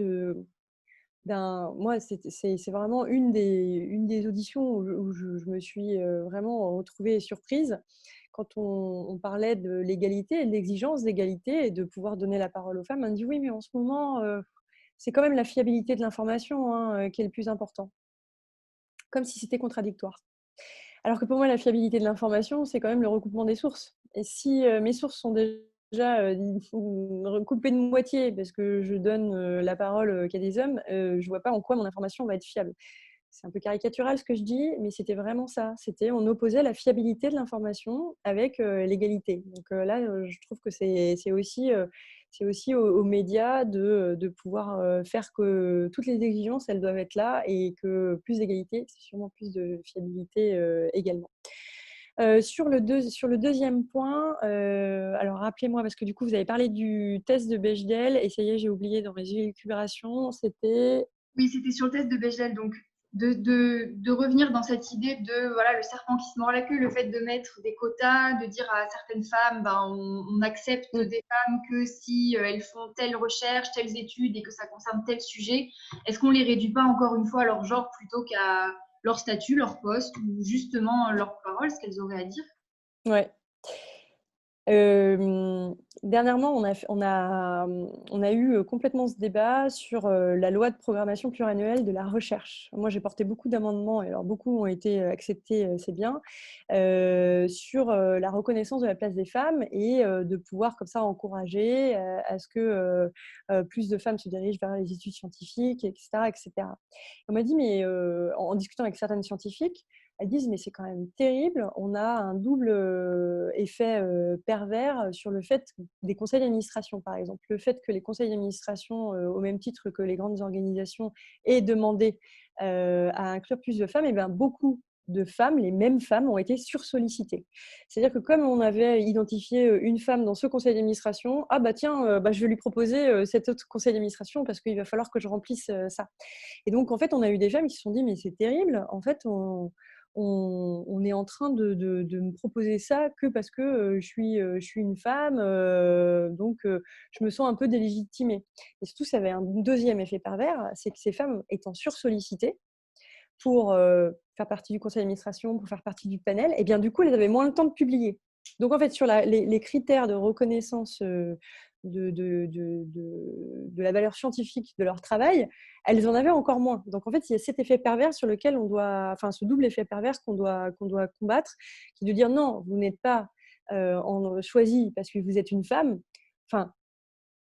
Speaker 2: moi, c'est vraiment une des auditions où je me suis vraiment retrouvée surprise quand on parlait de l'égalité et de l'exigence d'égalité et de pouvoir donner la parole aux femmes. On me dit oui, mais en ce moment, c'est quand même la fiabilité de l'information qui est le plus important. Comme si c'était contradictoire. Alors que pour moi, la fiabilité de l'information, c'est quand même le recoupement des sources. Et si mes sources sont déjà recoupées de moitié parce que je donne la parole qu'à des hommes, je ne vois pas en quoi mon information va être fiable. C'est un peu caricatural ce que je dis, mais c'était vraiment ça. On opposait la fiabilité de l'information avec l'égalité. Donc là, je trouve que c'est aussi aux médias de pouvoir faire que toutes les exigences, elles doivent être là et que plus d'égalité, c'est sûrement plus de fiabilité également. Sur le deuxième point, alors rappelez-moi, parce que du coup, vous avez parlé du test de Bechdel, et ça y est, j'ai oublié dans mes élucubrations, c'était…
Speaker 4: Oui, c'était sur le test de Bechdel, donc de revenir dans cette idée de voilà, le serpent qui se mord la queue, le fait de mettre des quotas, de dire à certaines femmes, on accepte des femmes que si elles font telle recherche, telles études et que ça concerne tel sujet. Est-ce qu'on les réduit pas encore une fois à leur genre plutôt qu'à leur statut, leur poste ou justement leur parole, ce qu'elles auraient à dire?
Speaker 2: Ouais. Dernièrement, on a eu complètement ce débat sur la loi de programmation pluriannuelle de la recherche. Moi, j'ai porté beaucoup d'amendements, et alors beaucoup ont été acceptés, c'est bien, sur la reconnaissance de la place des femmes et de pouvoir comme ça encourager à ce que plus de femmes se dirigent vers les études scientifiques, etc., etc. On m'a dit, mais en discutant avec certaines scientifiques, elles disent, mais c'est quand même terrible, on a un double effet pervers sur le fait des conseils d'administration, par exemple. Le fait que les conseils d'administration, au même titre que les grandes organisations, aient demandé à inclure plus de femmes, et bien beaucoup de femmes, les mêmes femmes, ont été sursollicitées. C'est-à-dire que comme on avait identifié une femme dans ce conseil d'administration, ah bah tiens, je vais lui proposer cet autre conseil d'administration parce qu'il va falloir que je remplisse ça. Et donc, en fait, on a eu des femmes qui se sont dit, mais c'est terrible, en fait, on est en train de me proposer ça que parce que je suis une femme, donc je me sens un peu délégitimée. Et surtout, ça avait un deuxième effet pervers, c'est que ces femmes étant sursollicitées pour faire partie du conseil d'administration, pour faire partie du panel, et bien du coup, elles avaient moins le temps de publier. Donc en fait, sur les critères de reconnaissance de la valeur scientifique de leur travail, elles en avaient encore moins. Donc en fait, il y a cet effet pervers sur lequel on doit, enfin ce double effet pervers qu'on doit combattre, qui est de dire non, vous n'êtes pas choisi parce que vous êtes une femme, enfin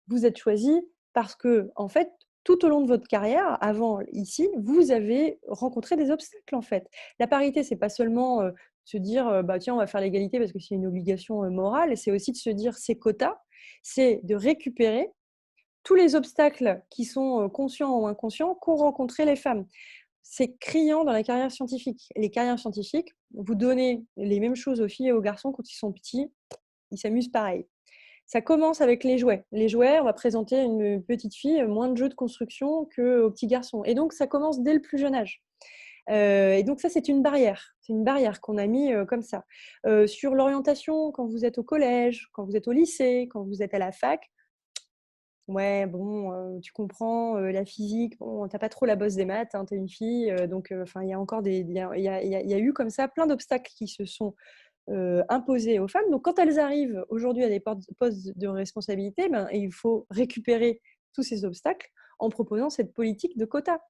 Speaker 2: vous êtes choisi parce que, en fait, tout au long de votre carrière, avant ici, vous avez rencontré des obstacles, en fait. La parité, c'est pas seulement se dire, bah, tiens, on va faire l'égalité parce que c'est une obligation morale, c'est aussi de se dire, ces quotas, c'est de récupérer tous les obstacles qui sont conscients ou inconscients qu'ont rencontré les femmes. C'est criant dans la carrière scientifique. Les carrières scientifiques, vous donnez les mêmes choses aux filles et aux garçons quand ils sont petits, ils s'amusent pareil. Ça commence avec les jouets. Les jouets, on va présenter à une petite fille moins de jeux de construction qu'aux petits garçons. Et donc, ça commence dès le plus jeune âge. Et donc, ça, c'est une barrière. C'est une barrière qu'on a mis comme ça. Sur l'orientation, quand vous êtes au collège, quand vous êtes au lycée, quand vous êtes à la fac, ouais, bon, tu comprends la physique, bon, t'as pas trop la bosse des maths, hein, t'es une fille, donc enfin, il y a encore il y a eu comme ça plein d'obstacles qui se sont imposés aux femmes. Donc, quand elles arrivent aujourd'hui à des postes de responsabilité, ben, il faut récupérer tous ces obstacles en proposant cette politique de quotas.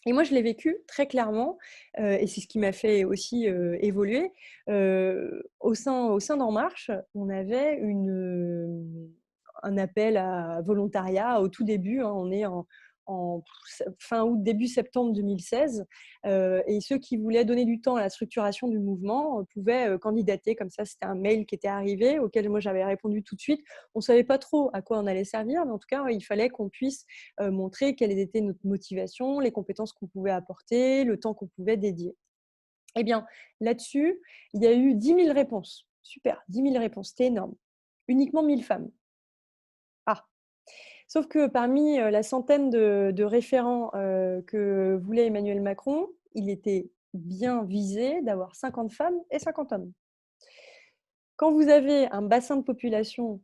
Speaker 2: Et moi, je l'ai vécu très clairement, et c'est ce qui m'a fait aussi évoluer. Au sein d'En Marche, on avait un appel à volontariat au tout début. Hein, on est en fin août, début septembre 2016. Et ceux qui voulaient donner du temps à la structuration du mouvement pouvaient candidater. Comme ça, c'était un mail qui était arrivé, auquel moi j'avais répondu tout de suite. On ne savait pas trop à quoi on allait servir, mais en tout cas, il fallait qu'on puisse montrer quelle était notre motivation, les compétences qu'on pouvait apporter, le temps qu'on pouvait dédier. Eh bien, là-dessus, il y a eu 10 000 réponses. Super, 10 000 réponses, c'était énorme. Uniquement 1000 femmes. Ah, sauf que parmi la centaine de référents que voulait Emmanuel Macron, il était bien visé d'avoir 50 femmes et 50 hommes. Quand vous avez un bassin de population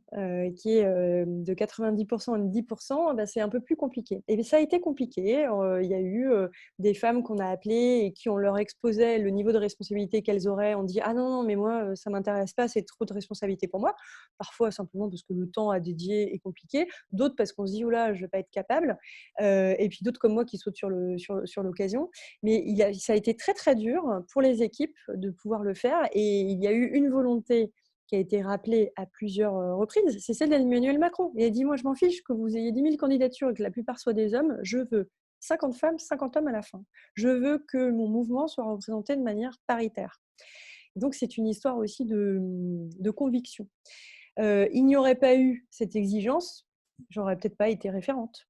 Speaker 2: qui est de 90% et de 10%, bah, c'est un peu plus compliqué. Et ça a été compliqué. Il y a eu des femmes qu'on a appelées et qui, on leur exposait le niveau de responsabilité qu'elles auraient. On dit « Ah non, non, mais moi, ça ne m'intéresse pas, c'est trop de responsabilité pour moi. » Parfois, simplement parce que le temps à dédier est compliqué. D'autres parce qu'on se dit « Oh là, je ne vais pas être capable. » Et puis d'autres comme moi qui sautent sur l'occasion. Mais ça a été très, très dur pour les équipes de pouvoir le faire. Et il y a eu une volonté qui a été rappelée à plusieurs reprises, c'est celle d'Emmanuel Macron. Il a dit, moi, je m'en fiche que vous ayez 10 000 candidatures et que la plupart soient des hommes, je veux 50 femmes, 50 hommes à la fin. Je veux que mon mouvement soit représenté de manière paritaire. Donc, c'est une histoire aussi de conviction. Il n'y aurait pas eu cette exigence, j'aurais peut-être pas été référente.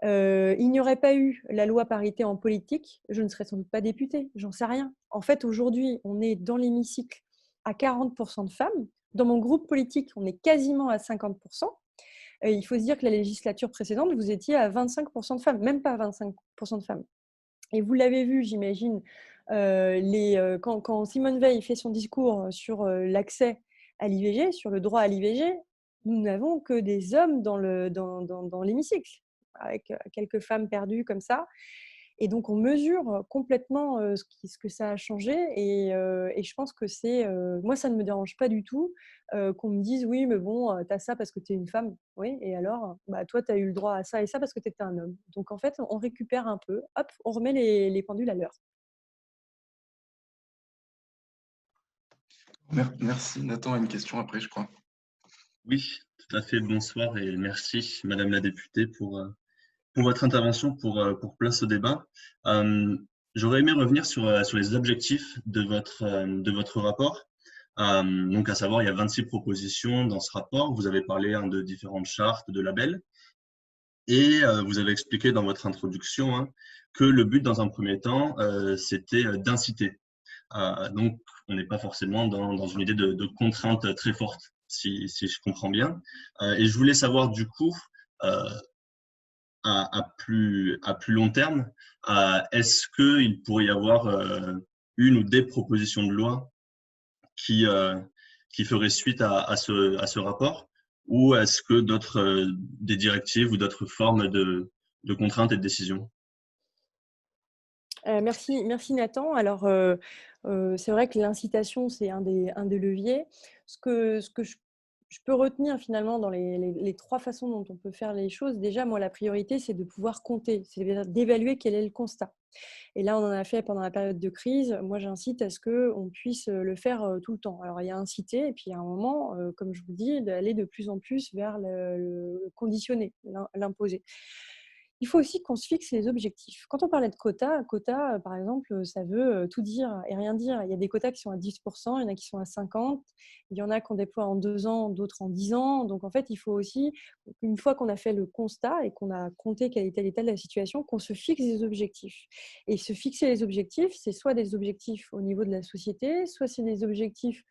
Speaker 2: Il n'y aurait pas eu la loi parité en politique, je ne serais sans doute pas députée, j'en sais rien. En fait, aujourd'hui, on est dans l'hémicycle à 40% de femmes. Dans mon groupe politique, on est quasiment à 50%. Il faut se dire que la législature précédente, vous étiez à 25% de femmes, même pas 25% de femmes. Et vous l'avez vu, j'imagine, quand Simone Veil fait son discours sur l'accès à l'IVG, sur le droit à l'IVG, nous n'avons que des hommes dans l'hémicycle, avec quelques femmes perdues comme ça. Et donc, on mesure complètement ce que ça a changé. Et je pense que moi, ça ne me dérange pas du tout qu'on me dise, oui, mais bon, tu as ça parce que tu es une femme. Oui, et alors, bah, toi, tu as eu le droit à ça et ça parce que tu étais un homme. Donc, en fait, on récupère un peu, hop, on remet les pendules à l'heure.
Speaker 3: Merci. Nathan a une question après, je crois.
Speaker 5: Oui, tout à fait. Bonsoir et merci, Madame la députée, pour votre intervention, pour place au débat. J'aurais aimé revenir sur les objectifs de votre rapport. Donc, à savoir, il y a 26 propositions dans ce rapport. Vous avez parlé de différentes chartes, de labels. Et vous avez expliqué dans votre introduction que le but, dans un premier temps, c'était d'inciter. Donc, on n'est pas forcément dans une idée de contrainte très forte, si je comprends bien. Et je voulais savoir, du coup, euh, à plus long terme, est-ce qu'il pourrait y avoir une ou des propositions de loi qui, qui feraient suite à ce rapport, ou est-ce que des directives ou d'autres formes de contraintes et de décisions?
Speaker 2: Merci Nathan. Alors, c'est vrai que l'incitation, c'est un des leviers. Ce que je peux retenir finalement dans les trois façons dont on peut faire les choses, déjà, moi, la priorité, c'est de pouvoir compter, c'est d'évaluer quel est le constat. Et là, on en a fait pendant la période de crise. Moi, j'incite à ce qu'on puisse le faire tout le temps. Alors, il y a inciter, et puis il y a un moment, comme je vous dis, d'aller de plus en plus vers le conditionner, l'imposer. Il faut aussi qu'on se fixe les objectifs. Quand on parlait de quotas, par exemple, ça veut tout dire et rien dire. Il y a des quotas qui sont à 10%, il y en a qui sont à 50%, il y en a qu'on déploie en 2 ans, d'autres en 10 ans. Donc, en fait, il faut aussi, une fois qu'on a fait le constat et qu'on a compté quelle était l'état de la situation, qu'on se fixe des objectifs. Et se fixer les objectifs, c'est soit des objectifs au niveau de la société, soit c'est des objectifs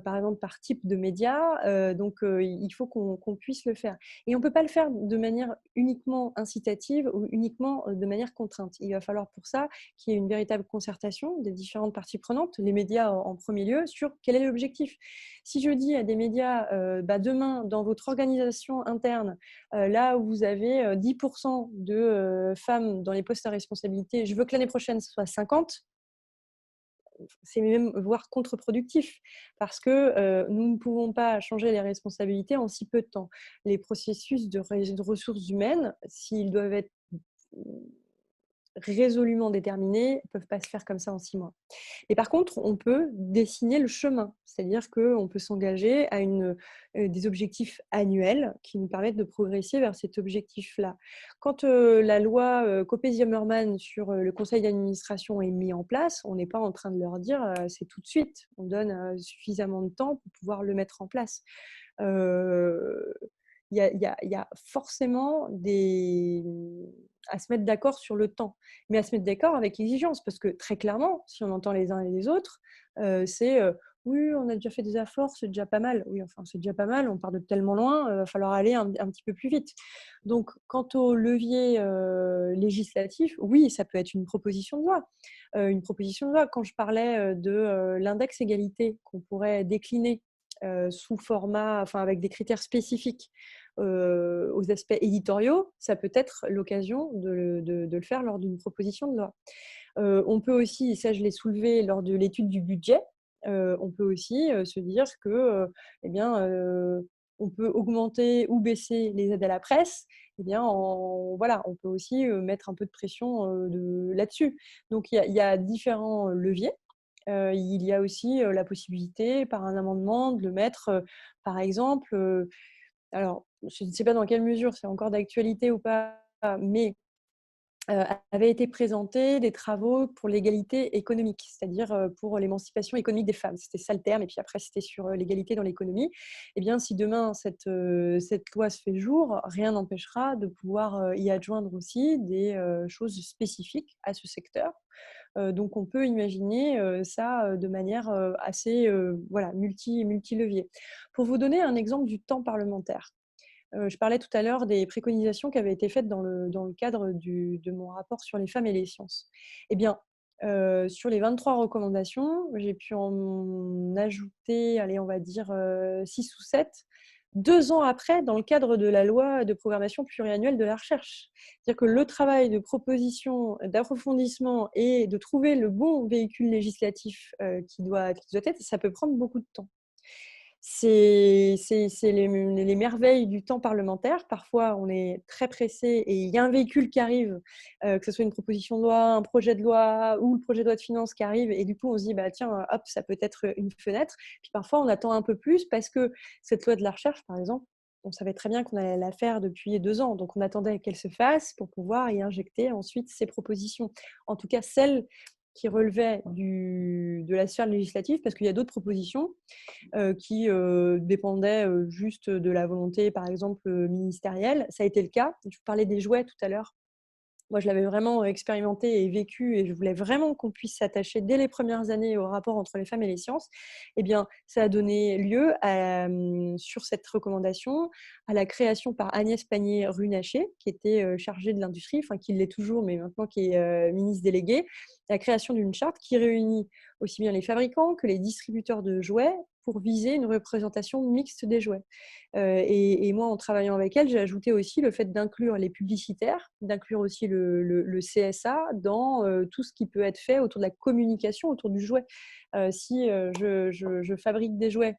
Speaker 2: par exemple par type de média. Donc, il faut qu'on puisse le faire. Et on ne peut pas le faire de manière uniquement incitative ou uniquement de manière contrainte. Il va falloir pour ça qu'il y ait une véritable concertation des différentes parties prenantes, les médias en premier lieu, sur quel est l'objectif. Si je dis à des médias, demain, dans votre organisation interne, là où vous avez 10% de femmes dans les postes à responsabilité, je veux que l'année prochaine, ce soit 50%, c'est même voire contre-productif parce que nous ne pouvons pas changer les responsabilités en si peu de temps. Les processus de ressources humaines, s'ils doivent être résolument déterminés, ne peuvent pas se faire comme ça en 6 mois. Et par contre, on peut dessiner le chemin, c'est-à-dire qu'on peut s'engager à des objectifs annuels qui nous permettent de progresser vers cet objectif-là. Quand la loi Copé-Zimmermann sur le conseil d'administration est mise en place, on n'est pas en train de leur dire c'est tout de suite, on donne suffisamment de temps pour pouvoir le mettre en place. Il y a forcément à se mettre d'accord sur le temps, mais à se mettre d'accord avec exigence, parce que très clairement, si on entend les uns et les autres, c'est oui, on a déjà fait des efforts, c'est déjà pas mal. Oui, enfin, c'est déjà pas mal, on part de tellement loin, il va falloir aller un petit peu plus vite. Donc, quant au levier législatif, oui, ça peut être une proposition de loi. Une proposition de loi, quand je parlais de l'index égalité qu'on pourrait décliner sous format, enfin avec des critères spécifiques aux aspects éditoriaux, ça peut être l'occasion de le faire lors d'une proposition de loi. On peut aussi, et ça je l'ai soulevé lors de l'étude du budget, on peut aussi se dire que, eh bien, on peut augmenter ou baisser les aides à la presse. Eh bien, voilà, on peut aussi mettre un peu de pression là-dessus. Donc, il y a différents leviers. Il y a aussi la possibilité, par un amendement, de le mettre, par exemple, alors, je ne sais pas dans quelle mesure c'est encore d'actualité ou pas, mais avaient été présentés des travaux pour l'égalité économique, c'est-à-dire pour l'émancipation économique des femmes. C'était ça le terme, et puis après, c'était sur l'égalité dans l'économie. Eh bien, si demain, cette loi se fait jour, rien n'empêchera de pouvoir y adjoindre aussi des choses spécifiques à ce secteur. Donc, on peut imaginer ça de manière assez voilà, multi-levier. Pour vous donner un exemple du temps parlementaire, je parlais tout à l'heure des préconisations qui avaient été faites dans le cadre de mon rapport sur les femmes et les sciences. Eh bien, sur les 23 recommandations, j'ai pu en ajouter, allez, on va dire 6 ou 7 2 ans après dans le cadre de la loi de programmation pluriannuelle de la recherche. C'est-à-dire que le travail de proposition, d'approfondissement et de trouver le bon véhicule législatif qui doit être, ça peut prendre beaucoup de temps. C'est les merveilles du temps parlementaire. Parfois, on est très pressé et il y a un véhicule qui arrive, que ce soit une proposition de loi, un projet de loi ou le projet de loi de finances qui arrive, et du coup, on se dit, bah, tiens, hop, ça peut être une fenêtre. Puis parfois, on attend un peu plus parce que cette loi de la recherche, par exemple, on savait très bien qu'on allait la faire depuis 2 ans. Donc, on attendait qu'elle se fasse pour pouvoir y injecter ensuite ces propositions. En tout cas, celles qui relevaient de la sphère législative, parce qu'il y a d'autres propositions qui dépendaient juste de la volonté, par exemple, ministérielle. Ça a été le cas. Je vous parlais des jouets tout à l'heure. Moi, je l'avais vraiment expérimenté et vécu, et je voulais vraiment qu'on puisse s'attacher dès les premières années au rapport entre les femmes et les sciences. Eh bien, ça a donné lieu, sur cette recommandation, à la création par Agnès Pannier-Runacher, qui était chargée de l'industrie, enfin qui l'est toujours, mais maintenant qui est ministre déléguée, la création d'une charte qui réunit aussi bien les fabricants que les distributeurs de jouets pour viser une représentation mixte des jouets. Et moi, en travaillant avec elle, j'ai ajouté aussi le fait d'inclure les publicitaires, d'inclure aussi le CSA dans tout ce qui peut être fait autour de la communication, autour du jouet. Si je fabrique des jouets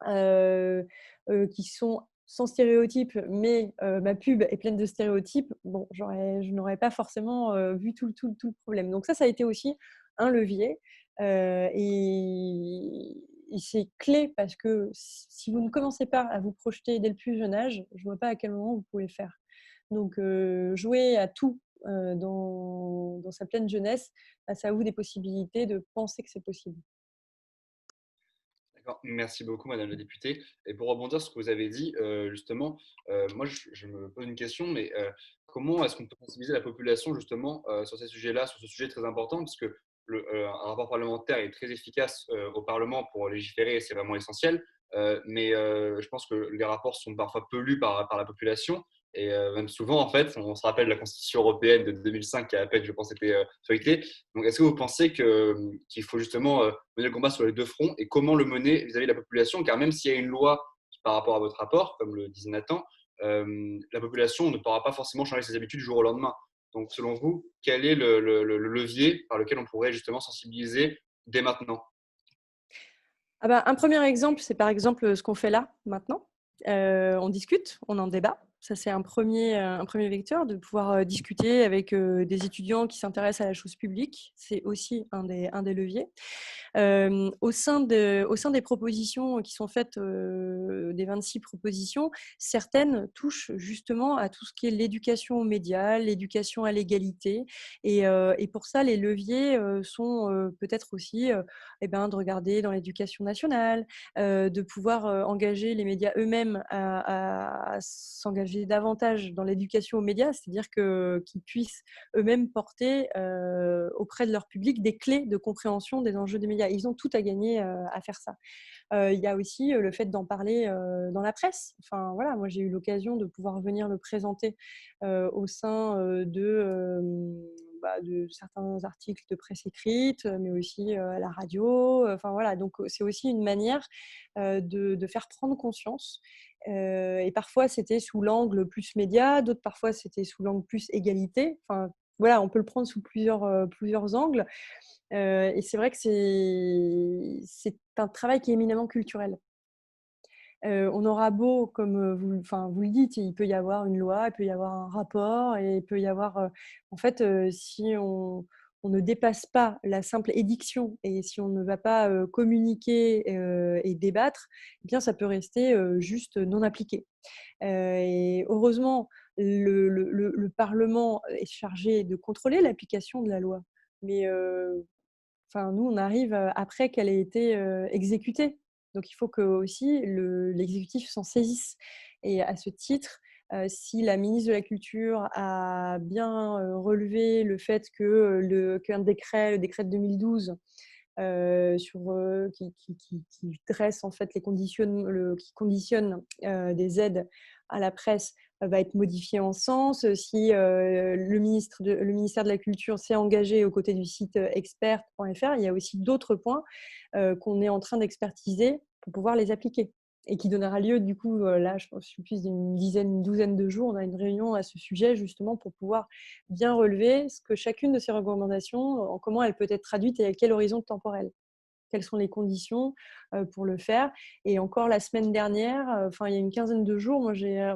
Speaker 2: qui sont sans stéréotypes, mais ma pub est pleine de stéréotypes, bon, je n'aurais pas forcément vu tout le problème. Donc ça a été aussi un levier. Et c'est clé parce que si vous ne commencez pas à vous projeter dès le plus jeune âge, je ne vois pas à quel moment vous pouvez le faire. Donc, jouer à tout dans sa pleine jeunesse, bah, ça ouvre des possibilités de penser que c'est possible.
Speaker 1: D'accord. Merci beaucoup, Madame la députée. Et pour rebondir sur ce que vous avez dit, justement, moi, je me pose une question, mais comment est-ce qu'on peut sensibiliser la population, justement, sur ces sujets-là, sur ce sujet très important, parce que un rapport parlementaire est très efficace au Parlement pour légiférer, c'est vraiment essentiel, mais je pense que les rapports sont parfois peu lus par la population, et même souvent, en fait, on se rappelle la Constitution européenne de 2005 qui a à peine, je pense, été feuilletée. Donc, est-ce que vous pensez qu'il faut justement mener le combat sur les deux fronts, et comment le mener vis-à-vis de la population? Car même s'il y a une loi par rapport à votre rapport, comme le disait Nathan, la population ne pourra pas forcément changer ses habitudes du jour au lendemain. Donc, selon vous, quel est le levier par lequel on pourrait justement sensibiliser dès maintenant?
Speaker 2: Ah bah, un premier exemple, c'est par exemple ce qu'on fait là, maintenant. On discute, on en débat. Ça, c'est un premier vecteur de pouvoir discuter avec des étudiants qui s'intéressent à la chose publique. C'est aussi un des leviers. Au sein des propositions qui sont faites, des 26 propositions, certaines touchent justement à tout ce qui est l'éducation aux médias, l'éducation à l'égalité. Et pour ça, les leviers sont peut-être aussi de regarder dans l'éducation nationale, de pouvoir engager les médias eux-mêmes à s'engager davantage dans l'éducation aux médias, c'est-à-dire qu'ils puissent eux-mêmes porter auprès de leur public des clés de compréhension des enjeux des médias. Ils ont tout à gagner à faire ça. Il y a aussi le fait d'en parler dans la presse. Enfin, voilà, moi, j'ai eu l'occasion de pouvoir venir le présenter au sein de certains articles de presse écrite, mais aussi à la radio. Enfin, voilà, donc c'est aussi une manière de faire prendre conscience. Et parfois, c'était sous l'angle plus média, d'autres parfois, c'était sous l'angle plus égalité. Enfin, voilà, on peut le prendre sous plusieurs angles. Et c'est vrai que c'est un travail qui est éminemment culturel. On aura beau, comme vous le dites, il peut y avoir une loi, il peut y avoir un rapport, et il peut y avoir… en fait, si on ne dépasse pas la simple édiction, et si on ne va pas communiquer et débattre, eh bien, ça peut rester juste non appliqué. Et heureusement, le Parlement est chargé de contrôler l'application de la loi. Mais nous, on arrive après qu'elle ait été exécutée. Donc, il faut que aussi l'exécutif s'en saisisse. Et à ce titre, si la ministre de la Culture a bien relevé le fait qu'un décret, le décret de 2012, qui dresse en fait qui conditionne des aides à la presse, va être modifié en ce sens. Si le ministère de la Culture s'est engagé aux côtés du site expert.fr, il y a aussi d'autres points qu'on est en train d'expertiser pour pouvoir les appliquer. et qui donnera lieu, du coup, là, je pense, plus d'une dizaine, une douzaine de jours, on a une réunion à ce sujet, justement, pour pouvoir bien relever ce que chacune de ces recommandations, en comment elle peut être traduite et à quel horizon temporel. Quelles sont les conditions pour le faire. Et encore la semaine dernière, il y a une quinzaine de jours, moi j'ai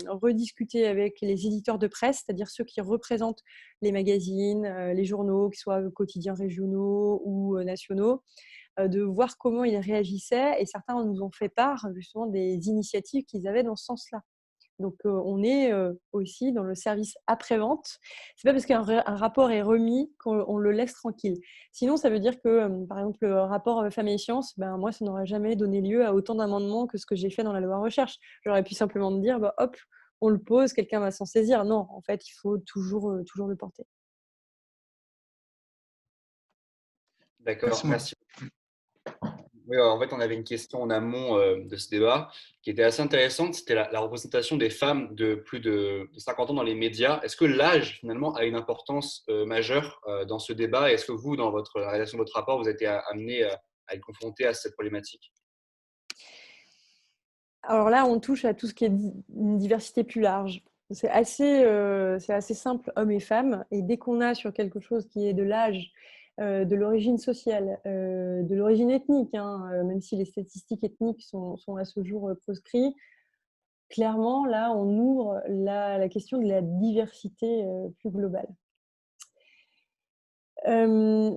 Speaker 2: rediscuté avec les éditeurs de presse, c'est-à-dire ceux qui représentent les magazines, les journaux, qu'ils soient quotidiens régionaux ou nationaux, de voir comment ils réagissaient. Et certains nous ont fait part justement des initiatives qu'ils avaient dans ce sens-là. Donc, on est aussi dans le service après-vente. Ce n'est pas parce qu'un rapport est remis qu'on le laisse tranquille. Sinon, ça veut dire que, par exemple, le rapport Femmes et Sciences, moi, ça n'aurait jamais donné lieu à autant d'amendements que ce que j'ai fait dans la loi recherche. J'aurais pu simplement me dire, hop, on le pose, quelqu'un va s'en saisir. Non, en fait, il faut toujours le porter.
Speaker 1: D'accord, merci. Oui, en fait, on avait une question en amont de ce débat qui était assez intéressante. C'était la représentation des femmes de plus de 50 ans dans les médias. Est-ce que l'âge, finalement, a une importance majeure dans ce débat? Est-ce que vous, dans la rédaction de votre rapport, vous avez été amené à être confronté à cette problématique?
Speaker 2: Alors là, on touche à tout ce qui est une diversité plus large. C'est assez simple, hommes et femmes. Et dès qu'on a sur quelque chose qui est de l'âge, de l'origine sociale, de l'origine ethnique, même si les statistiques ethniques sont à ce jour proscrits, clairement, là, on ouvre la question de la diversité plus globale.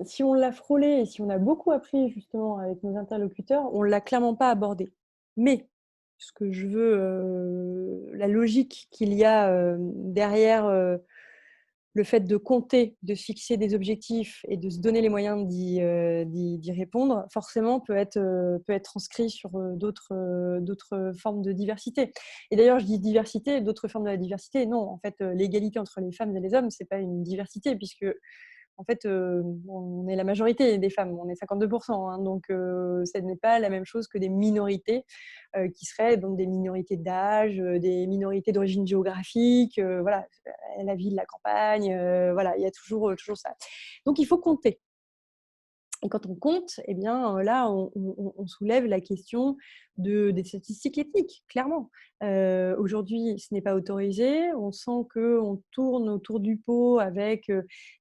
Speaker 2: Si on l'a frôlé et si on a beaucoup appris justement avec nos interlocuteurs, on ne l'a clairement pas abordé. Mais ce que je veux, la logique qu'il y a derrière le fait de compter, de se fixer des objectifs et de se donner les moyens d'y répondre, forcément peut être transcrit sur d'autres formes de diversité. Et d'ailleurs, je dis diversité, d'autres formes de la diversité. Non, en fait, l'égalité entre les femmes et les hommes, ce n'est pas une diversité, puisque en fait, on est la majorité des femmes, on est 52%, donc ce n'est pas la même chose que des minorités qui seraient donc des minorités d'âge, des minorités d'origine géographique, voilà, la ville, la campagne, voilà, il y a toujours ça. Donc il faut compter. Et quand on compte, eh bien, là, on soulève la question des statistiques ethniques, clairement. Aujourd'hui, ce n'est pas autorisé. On sent qu'on tourne autour du pot avec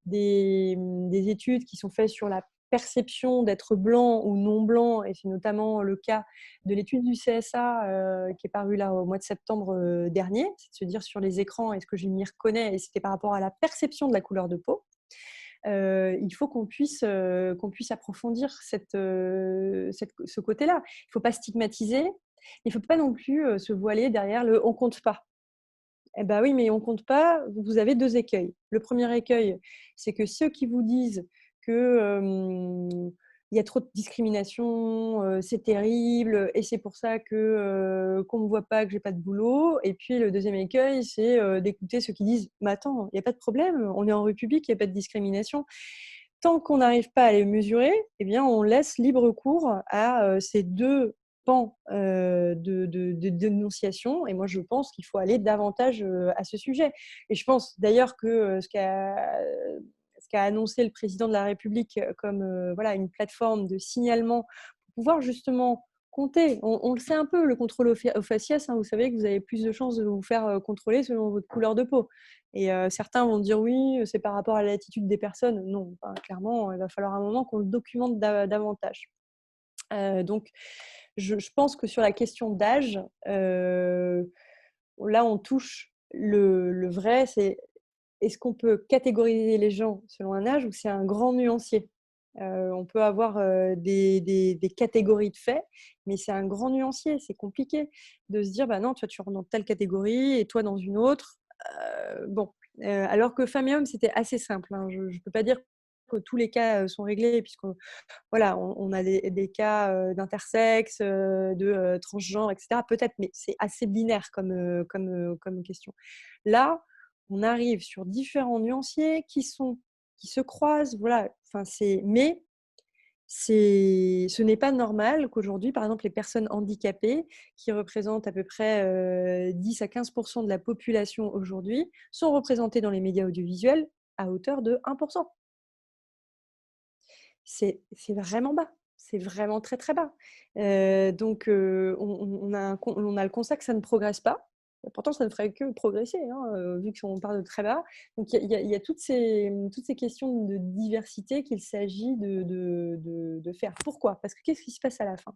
Speaker 2: des études qui sont faites sur la perception d'être blanc ou non blanc, et c'est notamment le cas de l'étude du CSA qui est parue là au mois de septembre dernier, c'est de se dire sur les écrans, est-ce que je m'y reconnais, et c'était par rapport à la perception de la couleur de peau. Il faut qu'on puisse approfondir ce côté-là. Il ne faut pas stigmatiser, il ne faut pas non plus se voiler derrière le « on ne compte pas ». Eh bien oui, mais on ne compte pas, vous avez deux écueils. Le premier écueil, c'est que ceux qui vous disent que il y a trop de discrimination, c'est terrible, et c'est pour ça qu'on ne me voit pas, que j'ai pas de boulot. Et puis le deuxième écueil, c'est d'écouter ceux qui disent « mais attends, il n'y a pas de problème, on est en République, il n'y a pas de discrimination ». Tant qu'on n'arrive pas à les mesurer, eh bien, on laisse libre cours à ces deux pans de dénonciation. Et moi, je pense qu'il faut aller davantage à ce sujet. Et je pense d'ailleurs que ce qu'a annoncé le président de la République comme voilà, une plateforme de signalement pour pouvoir justement compter. On le sait un peu, le contrôle au faciès, vous savez que vous avez plus de chances de vous faire contrôler selon votre couleur de peau. Et certains vont dire oui, c'est par rapport à l'attitude des personnes. Non, clairement, il va falloir un moment qu'on le documente davantage. Donc, je pense que sur la question d'âge, là, on touche le vrai, c'est est-ce qu'on peut catégoriser les gens selon un âge ou c'est un grand nuancier? On peut avoir des catégories de faits, mais c'est un grand nuancier. C'est compliqué de se dire, non, toi, tu rentres dans telle catégorie et toi dans une autre. Alors que femmes et hommes, c'était assez simple. Je ne peux pas dire que tous les cas sont réglés, puisqu'on voilà, on a des cas d'intersexe, de transgenre, etc. Peut-être, mais c'est assez binaire comme question. Là, on arrive sur différents nuanciers qui se croisent. Voilà. Mais ce n'est pas normal qu'aujourd'hui, par exemple, les personnes handicapées, qui représentent à peu près 10 à 15% de la population aujourd'hui, sont représentées dans les médias audiovisuels à hauteur de 1%. C'est vraiment bas. c'est vraiment très, très bas. Donc, on a le constat que ça ne progresse pas. Pourtant, ça ne ferait que progresser, hein, vu qu'on part de très bas. Donc, il y a toutes ces questions de diversité qu'il s'agit de faire. Pourquoi? Parce que qu'est-ce qui se passe à la fin?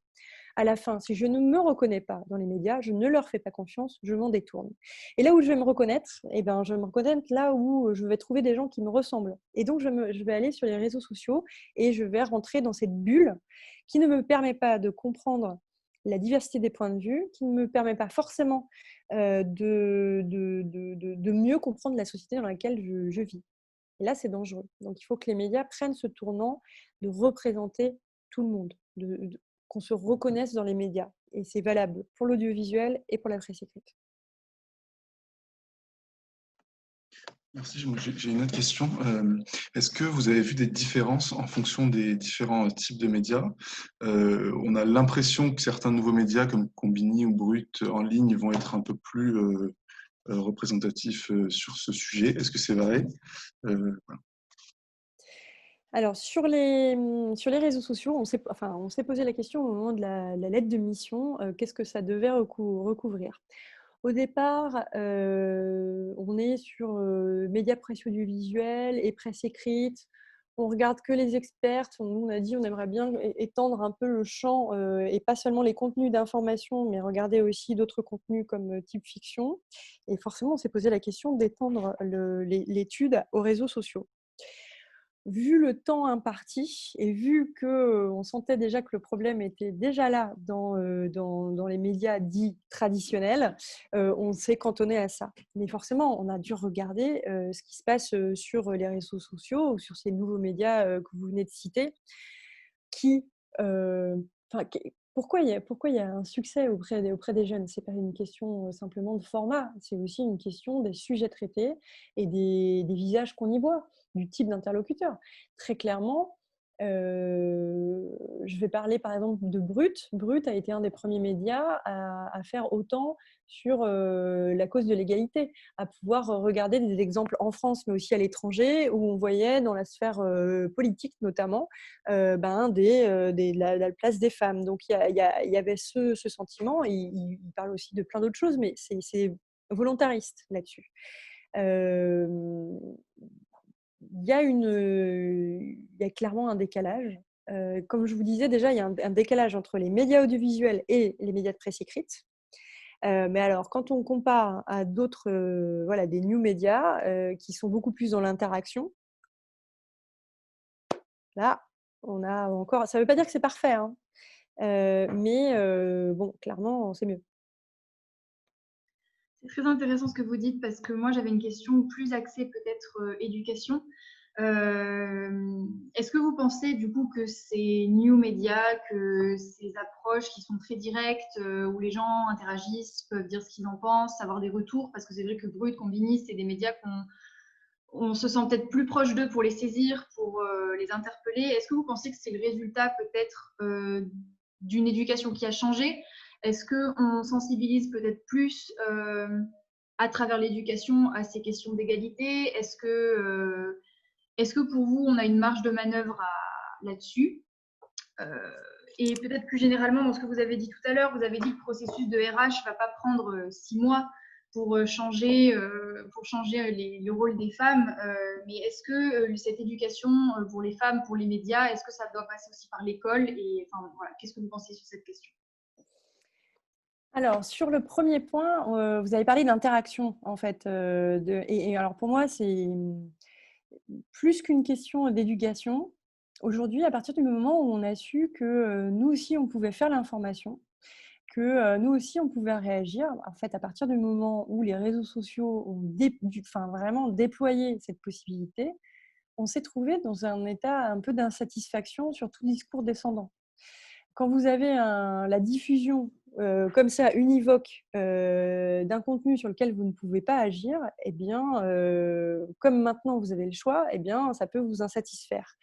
Speaker 2: À la fin, si je ne me reconnais pas dans les médias, je ne leur fais pas confiance, je m'en détourne. Et là où je vais me reconnaître, eh ben, je vais me reconnaître là où je vais trouver des gens qui me ressemblent. Et donc, je vais aller sur les réseaux sociaux et je vais rentrer dans cette bulle qui ne me permet pas de comprendre la diversité des points de vue, qui ne me permet pas forcément de mieux comprendre la société dans laquelle je vis. Et là, c'est dangereux. Donc, il faut que les médias prennent ce tournant de représenter tout le monde, qu'on se reconnaisse dans les médias. Et c'est valable pour l'audiovisuel et pour la presse écrite.
Speaker 3: Merci. J'ai une autre question. Est-ce que vous avez vu des différences en fonction des différents types de médias? On a l'impression que certains nouveaux médias comme Combini ou Brut en ligne vont être un peu plus représentatifs sur ce sujet. Est-ce que c'est vrai? Voilà.
Speaker 2: Alors, sur les réseaux sociaux, on s'est posé la question au moment de la lettre de mission, qu'est-ce que ça devait recouvrir? Au départ, on est sur médias presse audiovisuelle et presse écrite. On regarde que les experts. On a dit on aimerait bien étendre un peu le champ et pas seulement les contenus d'information, mais regarder aussi d'autres contenus comme type fiction. Et forcément, on s'est posé la question d'étendre l'étude aux réseaux sociaux. Vu le temps imparti et vu qu'on sentait déjà que le problème était déjà là dans les médias dits traditionnels, on s'est cantonné à ça. Mais forcément, on a dû regarder ce qui se passe sur les réseaux sociaux ou sur ces nouveaux médias que vous venez de citer, pourquoi il y a un succès auprès des jeunes? Ce n'est pas une question simplement de format, c'est aussi une question des sujets traités et des visages qu'on y voit, du type d'interlocuteur. Très clairement, je vais parler par exemple de Brut. Brut a été un des premiers médias à faire autant sur la cause de l'égalité, à pouvoir regarder des exemples en France mais aussi à l'étranger où on voyait dans la sphère politique notamment la place des femmes. Donc il y avait ce sentiment. Il parle aussi de plein d'autres choses, mais c'est volontariste là-dessus. Il y a clairement un décalage. Comme je vous disais déjà, il y a un décalage entre les médias audiovisuels et les médias de presse écrite. Mais alors, quand on compare à d'autres, des new médias qui sont beaucoup plus dans l'interaction, là, on a encore. Ça ne veut pas dire que c'est parfait, hein, mais clairement, c'est mieux.
Speaker 4: C'est très intéressant ce que vous dites parce que moi, j'avais une question plus axée peut-être éducation. Est-ce que vous pensez du coup que ces new médias, que ces approches qui sont très directes, où les gens interagissent, peuvent dire ce qu'ils en pensent, avoir des retours, parce que c'est vrai que Brut, Combini, c'est des médias on se sent peut-être plus proche d'eux pour les saisir, pour les interpeller. Est-ce que vous pensez que c'est le résultat peut-être d'une éducation qui a changé? Est-ce qu'on sensibilise peut-être plus à travers l'éducation à ces questions d'égalité? Est-ce que pour vous, on a une marge de manœuvre là-dessus? Et peut-être plus généralement, dans ce que vous avez dit tout à l'heure, vous avez dit que le processus de RH ne va pas prendre 6 mois pour changer le rôle des femmes. Mais est-ce que cette éducation pour les femmes, pour les médias, est-ce que ça doit passer aussi par l'école? Et enfin, voilà, qu'est-ce que vous pensez sur cette question?
Speaker 2: Alors, sur le premier point, vous avez parlé d'interaction, en fait. Et alors, pour moi, c'est plus qu'une question d'éducation. Aujourd'hui, à partir du moment où on a su que nous aussi, on pouvait faire l'information, que nous aussi, on pouvait réagir, en fait, à partir du moment où les réseaux sociaux ont vraiment déployé cette possibilité, on s'est trouvé dans un état un peu d'insatisfaction sur tout discours descendant. Quand vous avez la diffusion comme ça, univoque, d'un contenu sur lequel vous ne pouvez pas agir, eh bien, comme maintenant vous avez le choix, eh bien, ça peut vous insatisfaire.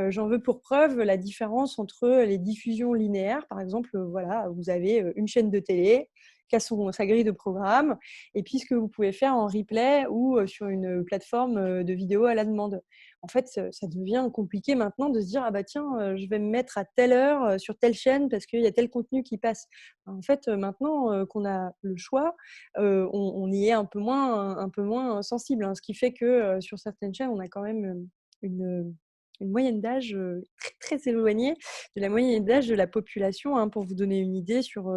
Speaker 2: J'en veux pour preuve la différence entre les diffusions linéaires. Par exemple, vous avez une chaîne de télé qui a sa grille de programme, et puis ce que vous pouvez faire en replay ou sur une plateforme de vidéo à la demande. En fait, ça devient compliqué maintenant de se dire « Ah bah tiens, je vais me mettre à telle heure sur telle chaîne parce qu'il y a tel contenu qui passe ». En fait, maintenant qu'on a le choix, on y est un peu moins sensible, hein, ce qui fait que sur certaines chaînes, on a quand même une moyenne d'âge très, très éloignée de la moyenne d'âge de la population, hein. Pour vous donner une idée, sur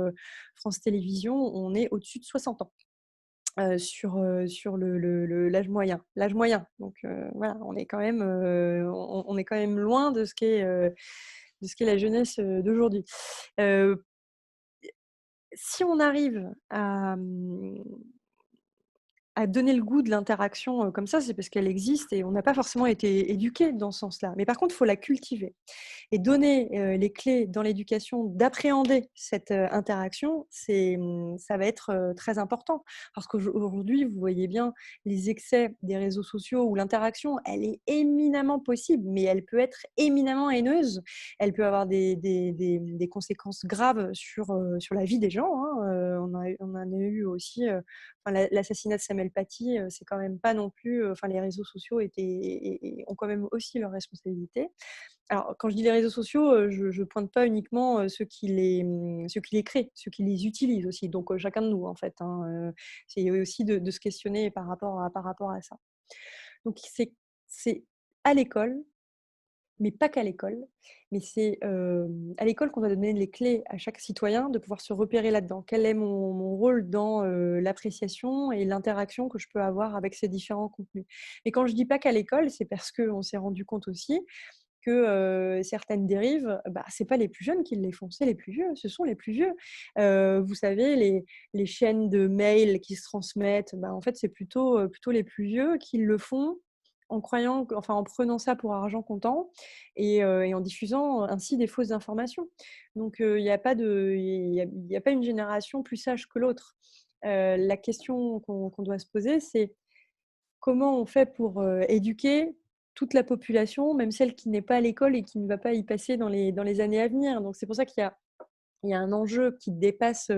Speaker 2: France Télévisions, on est au-dessus de 60 ans. Sur l'âge moyen. L'âge moyen. Donc voilà, on est quand même loin de ce qu'est la jeunesse d'aujourd'hui. Si on arrive à donner le goût de l'interaction comme ça, c'est parce qu'elle existe et on n'a pas forcément été éduqué dans ce sens-là. Mais par contre, il faut la cultiver. Et donner les clés dans l'éducation d'appréhender cette interaction, ça va être très important. Parce qu'aujourd'hui, vous voyez bien les excès des réseaux sociaux où l'interaction, elle est éminemment possible, mais elle peut être éminemment haineuse. Elle peut avoir des conséquences graves sur la vie des gens, hein. On en a eu aussi, l'assassinat de Samuel Paty, c'est quand même pas non plus… les réseaux sociaux ont quand même aussi leurs responsabilités. Alors, quand je dis les réseaux sociaux, je ne pointe pas uniquement ceux qui les créent, ceux qui les utilisent aussi. Donc, chacun de nous, en fait, hein, c'est aussi de se questionner par rapport à ça. Donc, c'est à l'école, mais pas qu'à l'école. Mais c'est à l'école qu'on va donner les clés à chaque citoyen de pouvoir se repérer là-dedans. Quel est mon rôle dans l'appréciation et l'interaction que je peux avoir avec ces différents contenus. Et quand je dis pas qu'à l'école, c'est parce qu'on s'est rendu compte aussi que certaines dérives, ce n'est pas les plus jeunes qui les font, c'est les plus vieux, ce sont les plus vieux. Vous savez, les chaînes de mails qui se transmettent, en fait, c'est plutôt les plus vieux qui le font en en prenant ça pour argent comptant et en diffusant ainsi des fausses informations. Donc, il n'y a pas une génération plus sage que l'autre. La question qu'on doit se poser, c'est comment on fait pour éduquer toute la population, même celle qui n'est pas à l'école et qui ne va pas y passer dans les années à venir. Donc, c'est pour ça qu'il y a un enjeu qui dépasse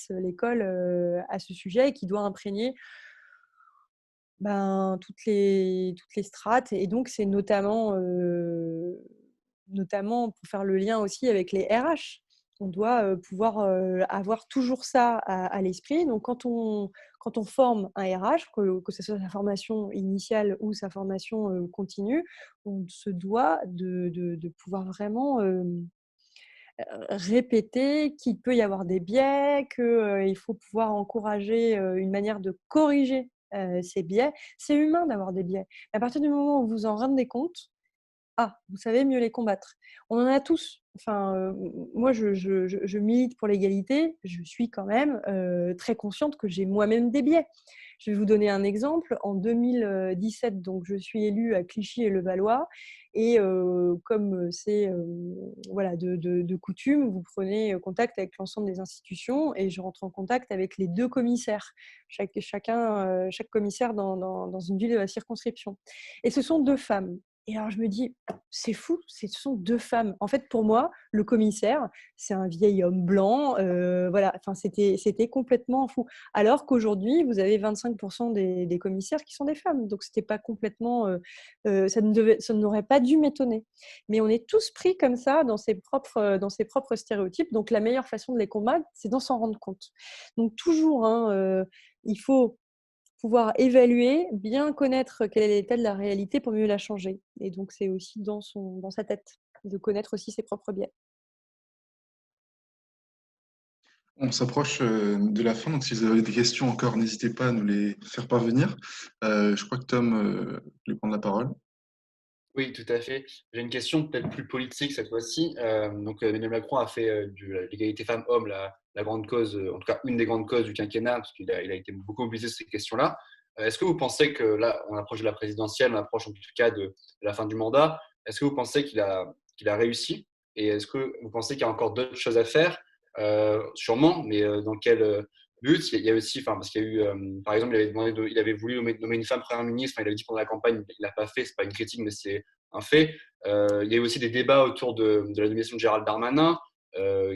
Speaker 2: l'école à ce sujet et qui doit imprégner toutes les strates. Et donc, c'est notamment pour faire le lien aussi avec les RH. On doit pouvoir avoir toujours ça à l'esprit. Donc, quand on forme un RH, que ce soit sa formation initiale ou sa formation continue, on se doit de pouvoir vraiment répéter qu'il peut y avoir des biais, qu'il faut pouvoir encourager une manière de corriger ces biais. C'est humain d'avoir des biais. À partir du moment où vous en rendez compte, vous savez mieux les combattre. On en a tous. Moi, je milite pour l'égalité. Je suis quand même très consciente que j'ai moi-même des biais. Je vais vous donner un exemple. En 2017, donc, je suis élue à Clichy et Levallois. Et comme c'est de coutume, vous prenez contact avec l'ensemble des institutions et je rentre en contact avec les 2 commissaires, chaque commissaire dans une ville de la circonscription. Et ce sont 2 femmes. Et alors, je me dis, c'est fou, ce sont 2 femmes. En fait, pour moi, le commissaire, c'est un vieil homme blanc. C'était complètement fou. Alors qu'aujourd'hui, vous avez 25% des commissaires qui sont des femmes. Donc, c'était pas complètement… ça n'aurait pas dû m'étonner. Mais on est tous pris comme ça dans ses propres stéréotypes. Donc, la meilleure façon de les combattre, c'est d'en s'en rendre compte. Donc, toujours, il faut pouvoir évaluer, bien connaître quel est l'état de la réalité pour mieux la changer. Et donc, c'est aussi dans sa tête, de connaître aussi ses propres biais.
Speaker 3: On s'approche de la fin, donc si vous avez des questions encore, n'hésitez pas à nous les faire parvenir. Je crois que Tom voulait prendre la parole.
Speaker 1: Oui, tout à fait. J'ai une question peut-être plus politique cette fois-ci. Emmanuel Macron a fait de l'égalité femmes-hommes la grande cause, en tout cas une des grandes causes du quinquennat, parce qu'il a été beaucoup mobilisé sur ces questions-là. Est-ce que vous pensez que là, on approche de la présidentielle, on approche en tout cas de la fin du mandat, est-ce que vous pensez qu'il a réussi? Et est-ce que vous pensez qu'il y a encore d'autres choses à faire? Sûrement, mais dans quel but? Il y a aussi, parce qu'il y a eu, par exemple, il avait voulu nommer une femme première ministre, il avait dit pendant la campagne, il l'a pas fait, c'est pas une critique, mais c'est un fait. Il y a eu aussi des débats autour de la nomination de Gérald Darmanin.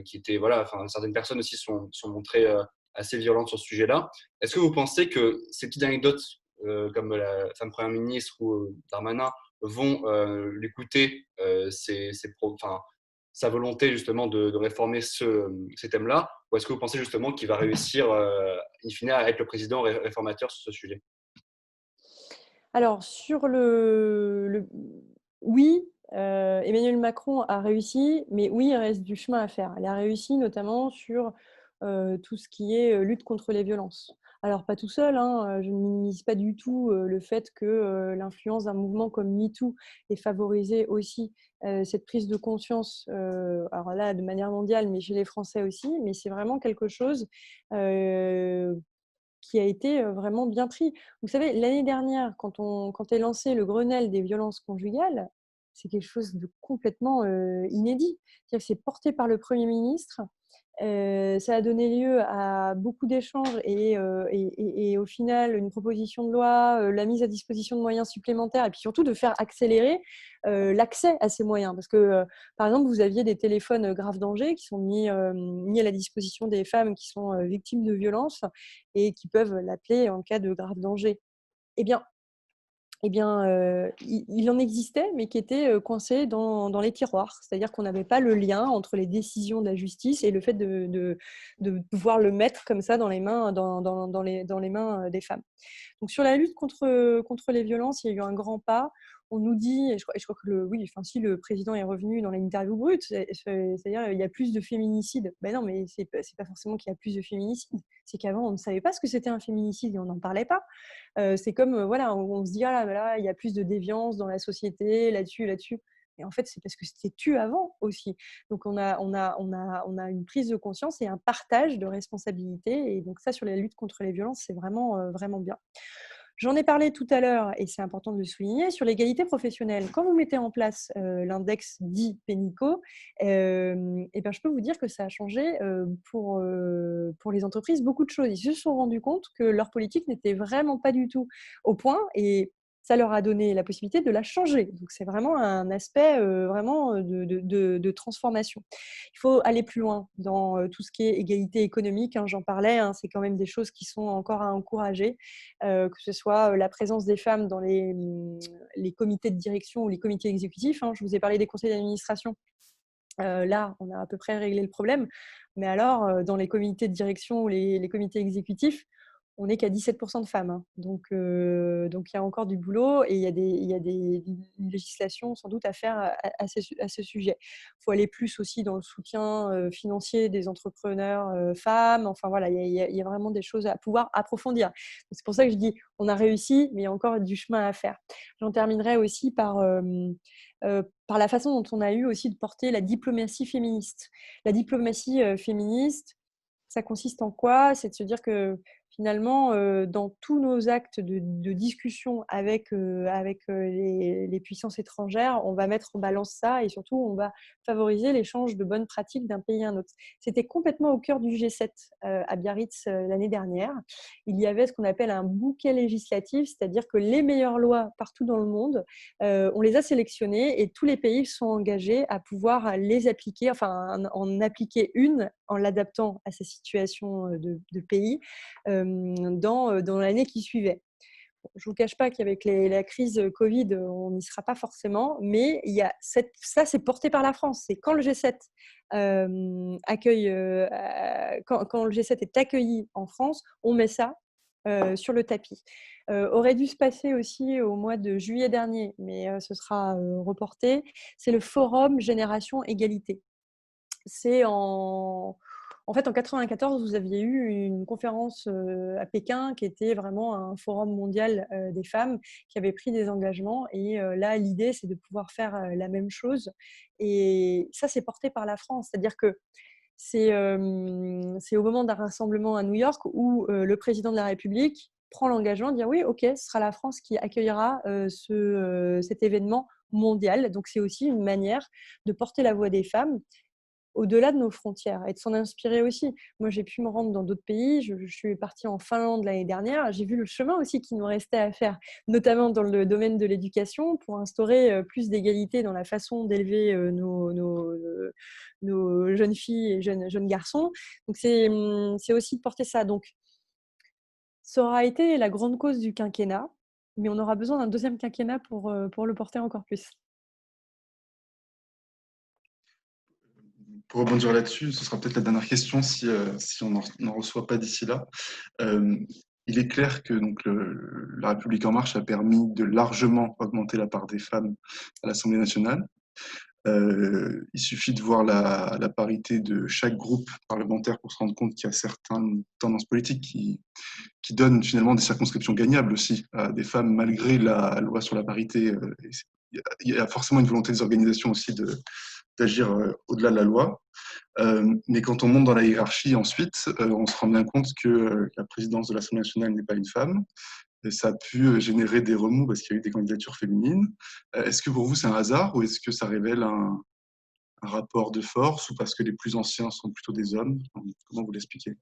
Speaker 1: qui étaient, voilà, enfin, certaines personnes aussi sont montrées assez violentes sur ce sujet-là. Est-ce que vous pensez que ces petites anecdotes, comme la femme première ministre ou Darmanin, vont lui coûter sa volonté justement de réformer ces thèmes-là, ou est-ce que vous pensez justement qu'il va réussir, in fine, à être le président réformateur sur ce sujet?
Speaker 2: Alors, oui, Emmanuel Macron a réussi, mais oui, il reste du chemin à faire. Il a réussi notamment sur tout ce qui est lutte contre les violences. Alors, pas tout seul, hein, je ne minimise pas du tout le fait que l'influence d'un mouvement comme MeToo ait favorisé aussi cette prise de conscience, alors là, de manière mondiale, mais chez les Français aussi. Mais c'est vraiment quelque chose euh, qui a été vraiment bien pris. Vous savez, l'année dernière, quand est lancé le Grenelle des violences conjugales, c'est quelque chose de complètement inédit. C'est-à-dire que c'est porté par le Premier ministre. Ça a donné lieu à beaucoup d'échanges et au final, une proposition de loi, la mise à disposition de moyens supplémentaires et puis surtout de faire accélérer l'accès à ces moyens. Parce que, par exemple, vous aviez des téléphones grave danger qui sont mis à la disposition des femmes qui sont victimes de violences et qui peuvent l'appeler en cas de grave danger. Eh bien, il en existait, mais qui étaient coincés dans les tiroirs. C'est-à-dire qu'on n'avait pas le lien entre les décisions de la justice et le fait de pouvoir le mettre comme ça dans les mains, dans les mains des femmes. Donc, sur la lutte contre les violences, il y a eu un grand pas. On nous dit, et je crois que si le président est revenu dans l'interview brute, c'est-à-dire il y a plus de féminicides. Ben non, mais c'est pas forcément qu'il y a plus de féminicides. C'est qu'avant, on ne savait pas ce que c'était un féminicide et on n'en parlait pas. C'est comme, voilà, on se dit, ah là, il y a plus de déviance dans la société, là-dessus. Et en fait, c'est parce que c'était tu avant aussi. Donc, on a une prise de conscience et un partage de responsabilités. Et donc, ça, sur la lutte contre les violences, c'est vraiment, vraiment bien. J'en ai parlé tout à l'heure, et c'est important de le souligner, sur l'égalité professionnelle. Quand vous mettez en place l'index dit Pénicaud, je peux vous dire que ça a changé pour les entreprises beaucoup de choses. Ils se sont rendus compte que leur politique n'était vraiment pas du tout au point, et ça leur a donné la possibilité de la changer. Donc, c'est vraiment un aspect vraiment de transformation. Il faut aller plus loin dans tout ce qui est égalité économique. J'en parlais, c'est quand même des choses qui sont encore à encourager, que ce soit la présence des femmes dans les comités de direction ou les comités exécutifs. Je vous ai parlé des conseils d'administration. Là, on a à peu près réglé le problème. Mais alors, dans les comités de direction ou les comités exécutifs, on n'est qu'à 17% de femmes. Donc, il y a encore du boulot et il y a des législations sans doute à faire à ce sujet. Il faut aller plus aussi dans le soutien financier des entrepreneurs femmes. Enfin, voilà, il y a vraiment des choses à pouvoir approfondir. Donc, c'est pour ça que je dis, on a réussi, mais il y a encore du chemin à faire. J'en terminerai aussi par la façon dont on a eu aussi de porter la diplomatie féministe. La diplomatie féministe, ça consiste en quoi? C'est de se dire que finalement, dans tous nos actes de discussion avec les puissances étrangères, on va mettre en balance ça et surtout, on va favoriser l'échange de bonnes pratiques d'un pays à un autre. C'était complètement au cœur du G7 à Biarritz l'année dernière. Il y avait ce qu'on appelle un bouquet législatif, c'est-à-dire que les meilleures lois partout dans le monde, on les a sélectionnées et tous les pays sont engagés à pouvoir les appliquer, enfin en appliquer une en l'adaptant à sa situation de pays dans l'année qui suivait. Je ne vous cache pas qu'avec la crise Covid, on n'y sera pas forcément, mais il y a ça, c'est porté par la France. C'est quand le G7 accueille, quand le G7 est accueilli en France, on met ça sur le tapis. Aurait dû se passer aussi au mois de juillet dernier, mais ce sera reporté. C'est le Forum Génération Égalité. C'est en fait, en 1994, vous aviez eu une conférence à Pékin qui était vraiment un forum mondial des femmes qui avait pris des engagements. Et là, l'idée, c'est de pouvoir faire la même chose. Et ça, c'est porté par la France. C'est-à-dire que c'est au moment d'un rassemblement à New York où le président de la République prend l'engagement de dire oui, ok, ce sera la France qui accueillera cet événement mondial. Donc, c'est aussi une manière de porter la voix des femmes au-delà de nos frontières et de s'en inspirer aussi. Moi, j'ai pu me rendre dans d'autres pays. Je suis partie en Finlande l'année dernière. J'ai vu le chemin aussi qui nous restait à faire, notamment dans le domaine de l'éducation, pour instaurer plus d'égalité dans la façon d'élever nos jeunes filles et jeunes garçons. Donc, c'est aussi de porter ça. Donc, ça aura été la grande cause du quinquennat, mais on aura besoin d'un deuxième quinquennat pour le porter encore plus.
Speaker 3: Pour rebondir là-dessus, ce sera peut-être la dernière question si on n'en reçoit pas d'ici là. Il est clair que donc, la République en marche a permis de largement augmenter la part des femmes à l'Assemblée nationale. Il suffit de voir la parité de chaque groupe parlementaire pour se rendre compte qu'il y a certaines tendances politiques qui donnent finalement des circonscriptions gagnables aussi à des femmes malgré la loi sur la parité. Il y a forcément une volonté des organisations aussi d'agir au-delà de la loi. Mais quand on monte dans la hiérarchie ensuite, on se rend bien compte que la présidence de l'Assemblée nationale n'est pas une femme. Et ça a pu générer des remous parce qu'il y a eu des candidatures féminines. Est-ce que pour vous c'est un hasard ou est-ce que ça révèle un rapport de force ou parce que les plus anciens sont plutôt des hommes? Comment vous l'expliquez?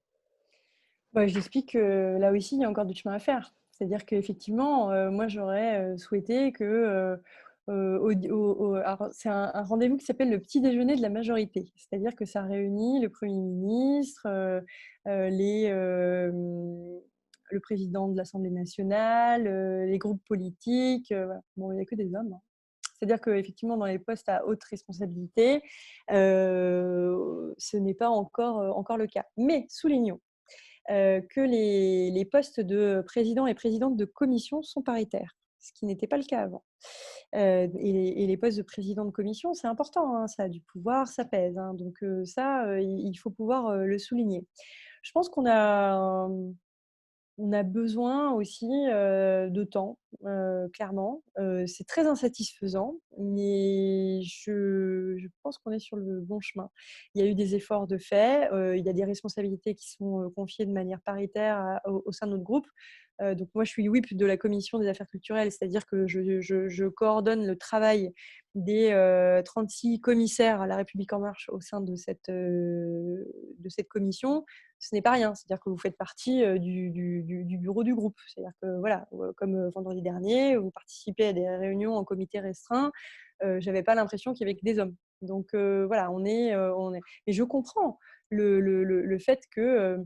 Speaker 2: Je l'explique que là aussi, il y a encore du chemin à faire. C'est-à-dire qu'effectivement, moi, j'aurais souhaité que... alors, c'est un rendez-vous qui s'appelle le petit déjeuner de la majorité. C'est-à-dire que ça réunit le Premier ministre, le président de l'Assemblée nationale, les groupes politiques. Voilà. Bon, il n'y a que des hommes. Hein. C'est-à-dire qu'effectivement, dans les postes à haute responsabilité, ce n'est pas encore le cas. Mais soulignons que les postes de président et présidente de commission sont paritaires, ce qui n'était pas le cas avant. Et les postes de président de commission, c'est important, hein, ça a du pouvoir, ça pèse. Hein, donc ça, il faut pouvoir le souligner. Je pense qu'on a besoin aussi de temps, clairement. C'est très insatisfaisant, mais je pense qu'on est sur le bon chemin. Il y a eu des efforts de fait, il y a des responsabilités qui sont confiées de manière paritaire au sein de notre groupe. Donc moi, je suis whip de la commission des affaires culturelles, c'est-à-dire que je coordonne le travail des 36 commissaires à La République En Marche au sein de cette commission. Ce n'est pas rien, c'est-à-dire que vous faites partie du bureau du groupe. C'est-à-dire que, voilà, comme vendredi dernier, vous participez à des réunions en comité restreint. Je n'avais pas l'impression qu'il y avait que des hommes. Donc, voilà, on est... Et je comprends le fait que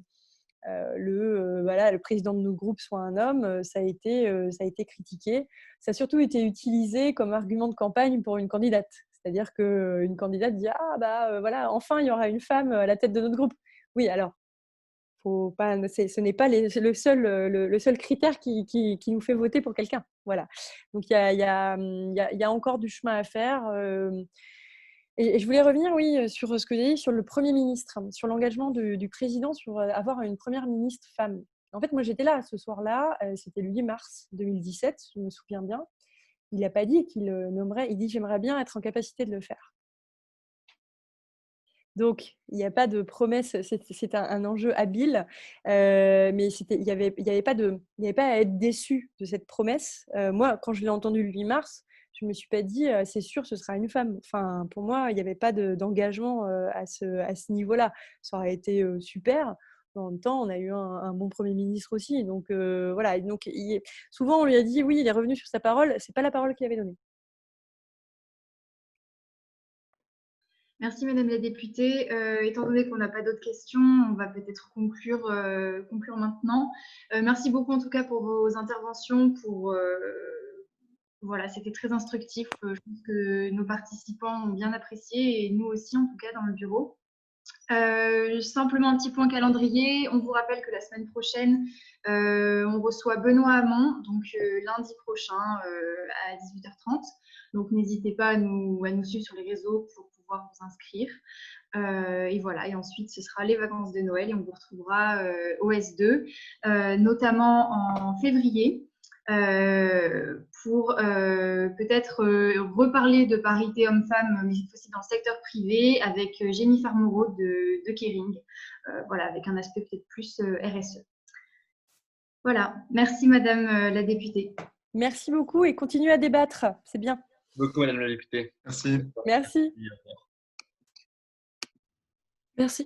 Speaker 2: le président de nos groupes soit un homme, ça a été critiqué. Ça a surtout été utilisé comme argument de campagne pour une candidate. C'est-à-dire qu'une candidate dit « Ah, voilà, enfin, il y aura une femme à la tête de notre groupe. » Oui, alors, faut pas, ce n'est pas le seul critère qui nous fait voter pour quelqu'un. Voilà. Donc, il y a encore du chemin à faire. Et je voulais revenir, oui, sur ce que j'ai dit sur le Premier ministre, sur l'engagement du président sur avoir une première ministre femme. En fait, moi, j'étais là ce soir-là, c'était le 8 mars 2017, je me souviens bien. Il n'a pas dit qu'il nommerait, il dit « j'aimerais bien être en capacité de le faire ». Donc, il n'y a pas de promesse, c'est un enjeu habile, mais il n'y avait pas à être déçu de cette promesse. Moi, quand je l'ai entendu le 8 mars, je ne me suis pas dit « c'est sûr, ce sera une femme ». Enfin, pour moi, il n'y avait pas d'engagement à ce niveau-là. Ça aurait été super. En même temps, on a eu un bon Premier ministre aussi. Donc, voilà. Donc, souvent, on lui a dit « oui, il est revenu sur sa parole ». Ce n'est pas la parole qu'il avait donnée.
Speaker 4: Merci Madame la députée. Étant donné qu'on n'a pas d'autres questions, on va peut-être conclure maintenant. Merci beaucoup en tout cas pour vos interventions. Voilà, c'était très instructif. Je pense que nos participants ont bien apprécié et nous aussi en tout cas dans le bureau. Simplement un petit point calendrier. On vous rappelle que la semaine prochaine, on reçoit Benoît Hamon, donc lundi prochain à 18h30. Donc n'hésitez pas à nous suivre sur les réseaux pour pouvoir vous inscrire. Et voilà, et ensuite ce sera les vacances de Noël et on vous retrouvera au S2, notamment en février. Pour peut-être reparler de parité homme-femme, mais cette fois-ci dans le secteur privé, avec Jennifer Moreau de Kering, voilà, avec un aspect peut-être plus RSE. Voilà, merci Madame la députée.
Speaker 2: Merci beaucoup et continuez à débattre, c'est bien.
Speaker 1: Beaucoup Madame la députée.
Speaker 3: Merci.
Speaker 2: Merci.
Speaker 6: Merci.